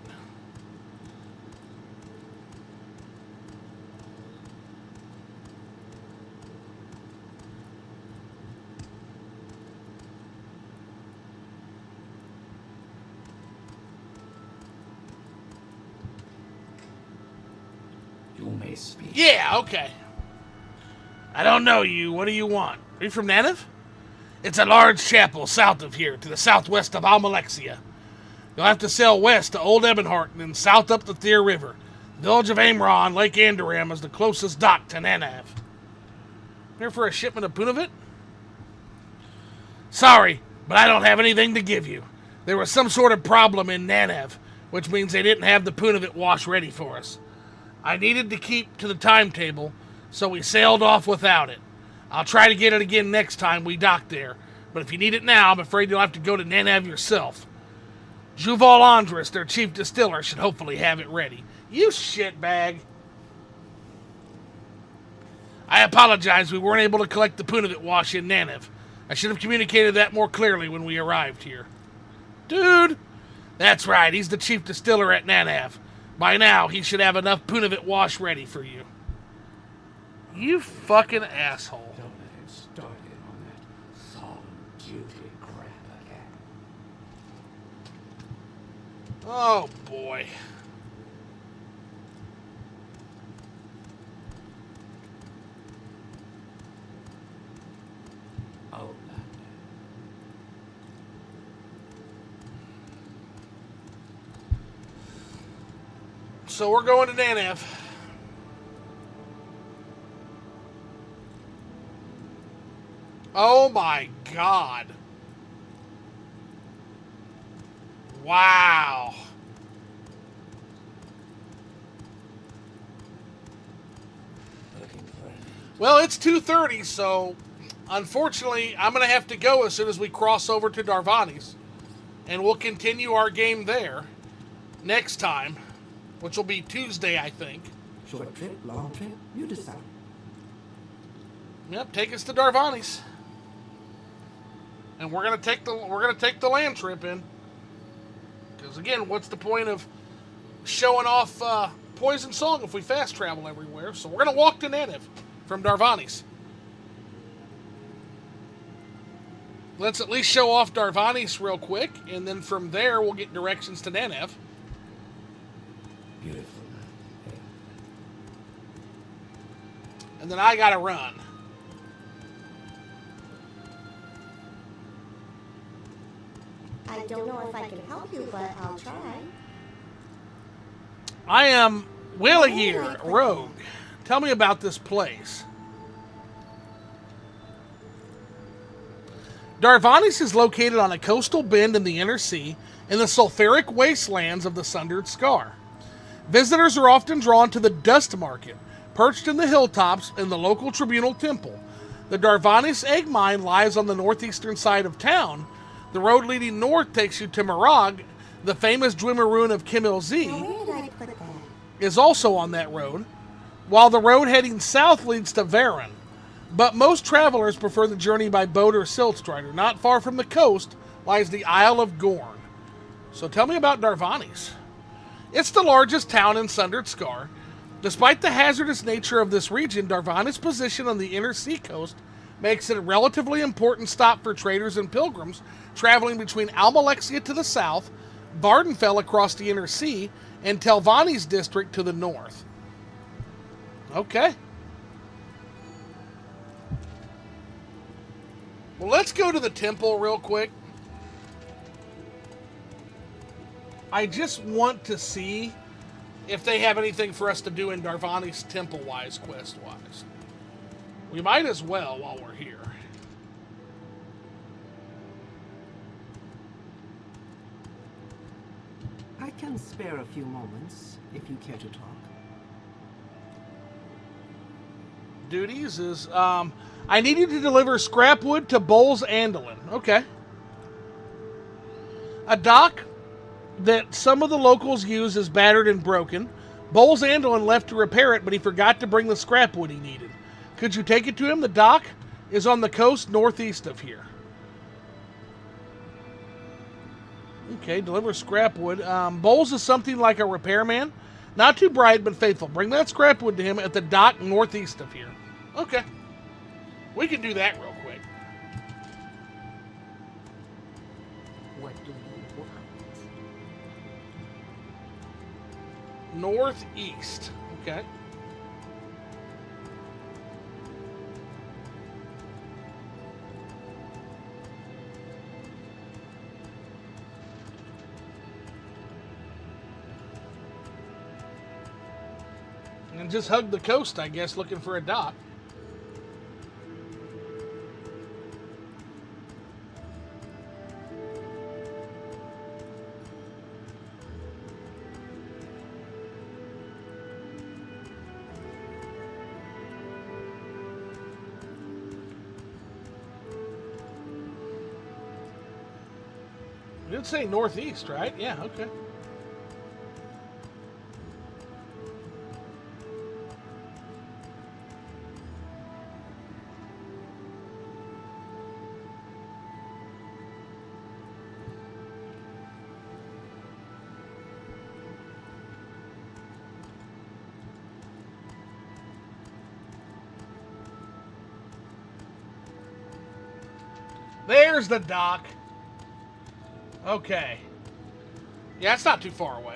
You may speak. Yeah, okay. I don't know you. What do you want? Are you from Nanav? It's a large chapel south of here, to the southwest of Almalexia. You'll have to sail west to Old Ebonheart and then south up the Thyr River. The village of Amra on Lake Andoram is the closest dock to Nanav. Here for a shipment of Punavit? Sorry, but I don't have anything to give you. There was some sort of problem in Nanav, which means they didn't have the Punavit wash ready for us. I needed to keep to the timetable, so we sailed off without it. I'll try to get it again next time we dock there, but if you need it now, I'm afraid you'll have to go to Nanav yourself. Juval Andrus, their chief distiller, should hopefully have it ready. You shitbag. I apologize, we weren't able to collect the Punavit wash in Nanav. I should have communicated that more clearly when we arrived here. Dude! That's right, he's the chief distiller at Nanav. By now, he should have enough Punavit wash ready for you. You fucking asshole. Don't let him start it on that solemn duty crap again. Oh, boy. Oh, So we're going to Nanav. Oh my God. Wow. Well, it's 2:30, so unfortunately, I'm going to have to go as soon as we cross over to Darvani's. And we'll continue our game there next time, which will be Tuesday, I think. Short trip, long trip, you decide. Yep, take us to Darvani's. And we're gonna take the land trip in. Because again, what's the point of showing off Poison Song if we fast travel everywhere? So we're gonna walk to Nanav from Darvani's. Let's at least show off Darvani's real quick, and then from there we'll get directions to Nanav. beautiful. And then I gotta run. I don't know if I can help you, but I'll try. I am Willigir, rogue. Tell me about this place. Darvani's is located on a coastal bend in the inner sea in the sulfuric wastelands of the Sundered Scar. Visitors are often drawn to the Dust Market, perched in the hilltops in the local tribunal temple. The Darvani's egg mine lies on the northeastern side of town. The road leading north takes you to Mirag. The famous Dwimmer ruin of Kimil Z Where did I put that? is also on that road, while the road heading south leads to Varen. But most travelers prefer the journey by boat or Siltstrider. Not far from the coast lies the Isle of Gorn. So tell me about Darvani's. It's the largest town in Sundered Scar. Despite the hazardous nature of this region, Darvani's position on the inner sea coast makes it a relatively important stop for traders and pilgrims traveling between Almalexia to the south, Vardenfell across the inner sea, and Telvanni's district to the north. Okay. Well, let's go to the temple real quick. I just want to see if they have anything for us to do in Darvani's temple-wise, quest-wise. We might as well while we're here. I can spare a few moments, if you care to talk. Duties is, I need you to deliver scrap wood to Bowles Andolin. Okay. A dock that some of the locals use is battered and broken. Bowles Andolin left to repair it, but he forgot to bring the scrap wood he needed. Could you take it to him? The dock is on the coast northeast of here. Okay, deliver scrap wood. Bowles is something like a repairman. Not too bright, but faithful. Bring that scrap wood to him at the dock northeast of here. Okay. We can do that real quick. What do you want? Northeast. Okay. And just hug the coast, I guess, looking for a dock. You did say northeast, right? Yeah, okay. There's the dock. Okay. Yeah, it's not too far away.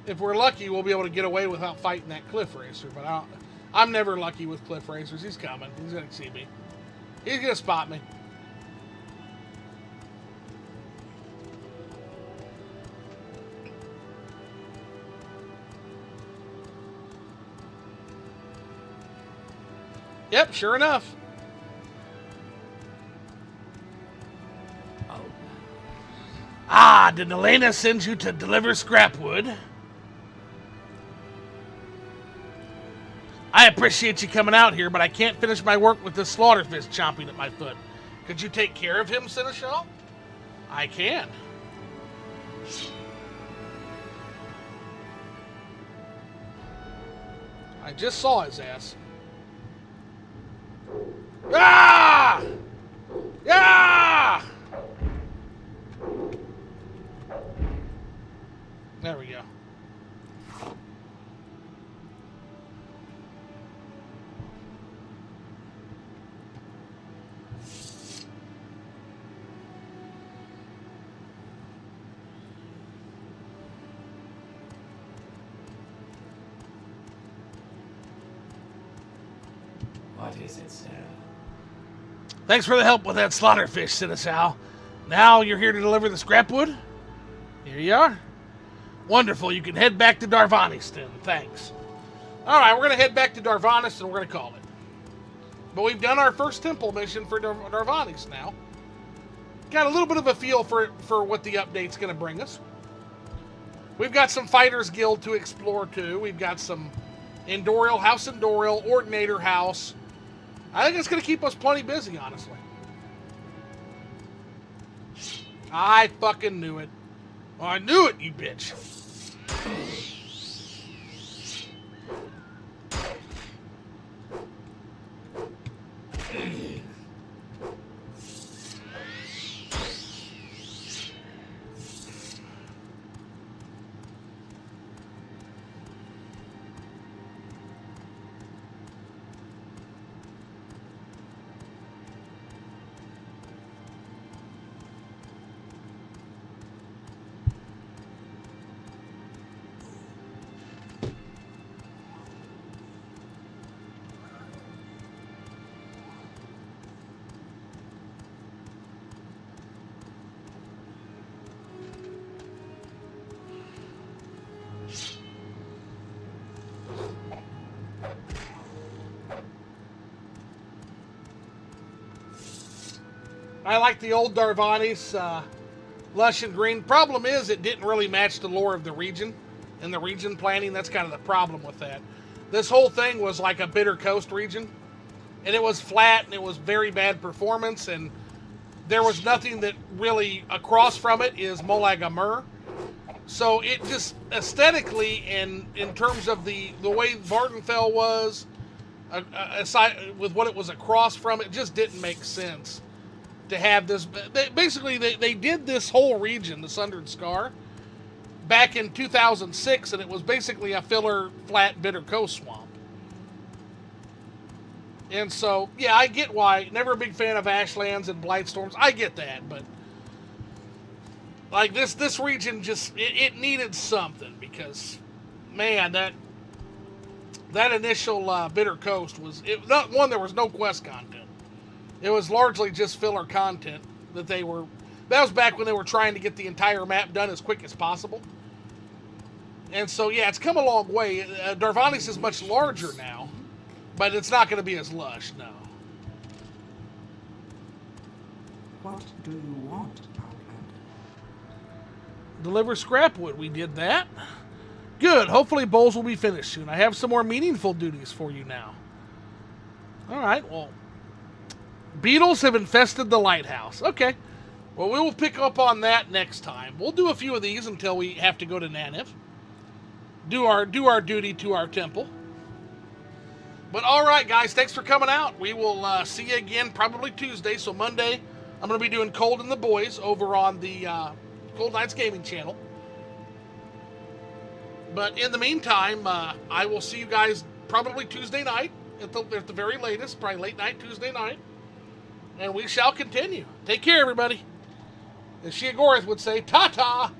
If we're lucky, we'll be able to get away without fighting that cliff racer. But I'm never lucky with cliff racers. He's coming. He's going to see me. He's going to spot me. Yep, sure enough. Oh, Ah, did Elena send you to deliver scrap wood? I appreciate you coming out here, but I can't finish my work with this slaughterfish chomping at my foot. Could you take care of him, Seneschal? I can. I just saw his ass. Ah! Ah! There we go. what is it, Sarah? Thanks for the help with that slaughterfish, Seneschal. Now you're here to deliver the scrap wood? Here you are. Wonderful. You can head back to Darvanis then. Thanks. All right, we're going to head back to Darvanis and we're going to call it. But we've done our first temple mission for Darvanis now. Got a little bit of a feel for what the update's going to bring us. We've got some Fighters Guild to explore too. We've got some House Endorial, Ordinator House. I think it's going to keep us plenty busy, honestly. I fucking knew it. Oh, I knew it, you bitch. I like the old Darvanis. lush and green. Problem is, it didn't really match the lore of the region. And the region planning, that's kind of the problem with that. This whole thing was like a Bitter Coast region. And it was flat, and it was very bad performance, and there was nothing that really across from it is Molag Amur. So it just aesthetically and in terms of the way Vardenfell was, aside with what it was across from, it just didn't make sense to have this. Basically, they did this whole region, the Sundered Scar, back in 2006, and it was basically a filler, flat, Bitter Coast swamp. And so, yeah, I get why. Never a big fan of Ashlands and Blightstorms. I get that, but like this region just it needed something because, man, that initial Bitter Coast was not one. There was no quest content. It was largely just filler content that they were. That was back when they were trying to get the entire map done as quick as possible. And so, yeah, it's come a long way. Darvanis is much larger now. But it's not going to be as lush, no. What do you want, Outlander? Deliver scrap wood. We did that. Good. Hopefully bowls will be finished soon. I have some more meaningful duties for you now. All right, well. Beetles have infested the lighthouse. Okay. Well, we will pick up on that next time. We'll do a few of these until we have to go to Naniv. Do our duty to our temple. But all right, guys, thanks for coming out. We will see you again probably Tuesday. So Monday, I'm going to be doing Cold and the Boys over on the Cold Nights Gaming channel. But in the meantime, I will see you guys probably Tuesday night at the very latest, probably late night Tuesday night. And we shall continue. Take care, everybody. As Shia Gorath would say, ta-ta!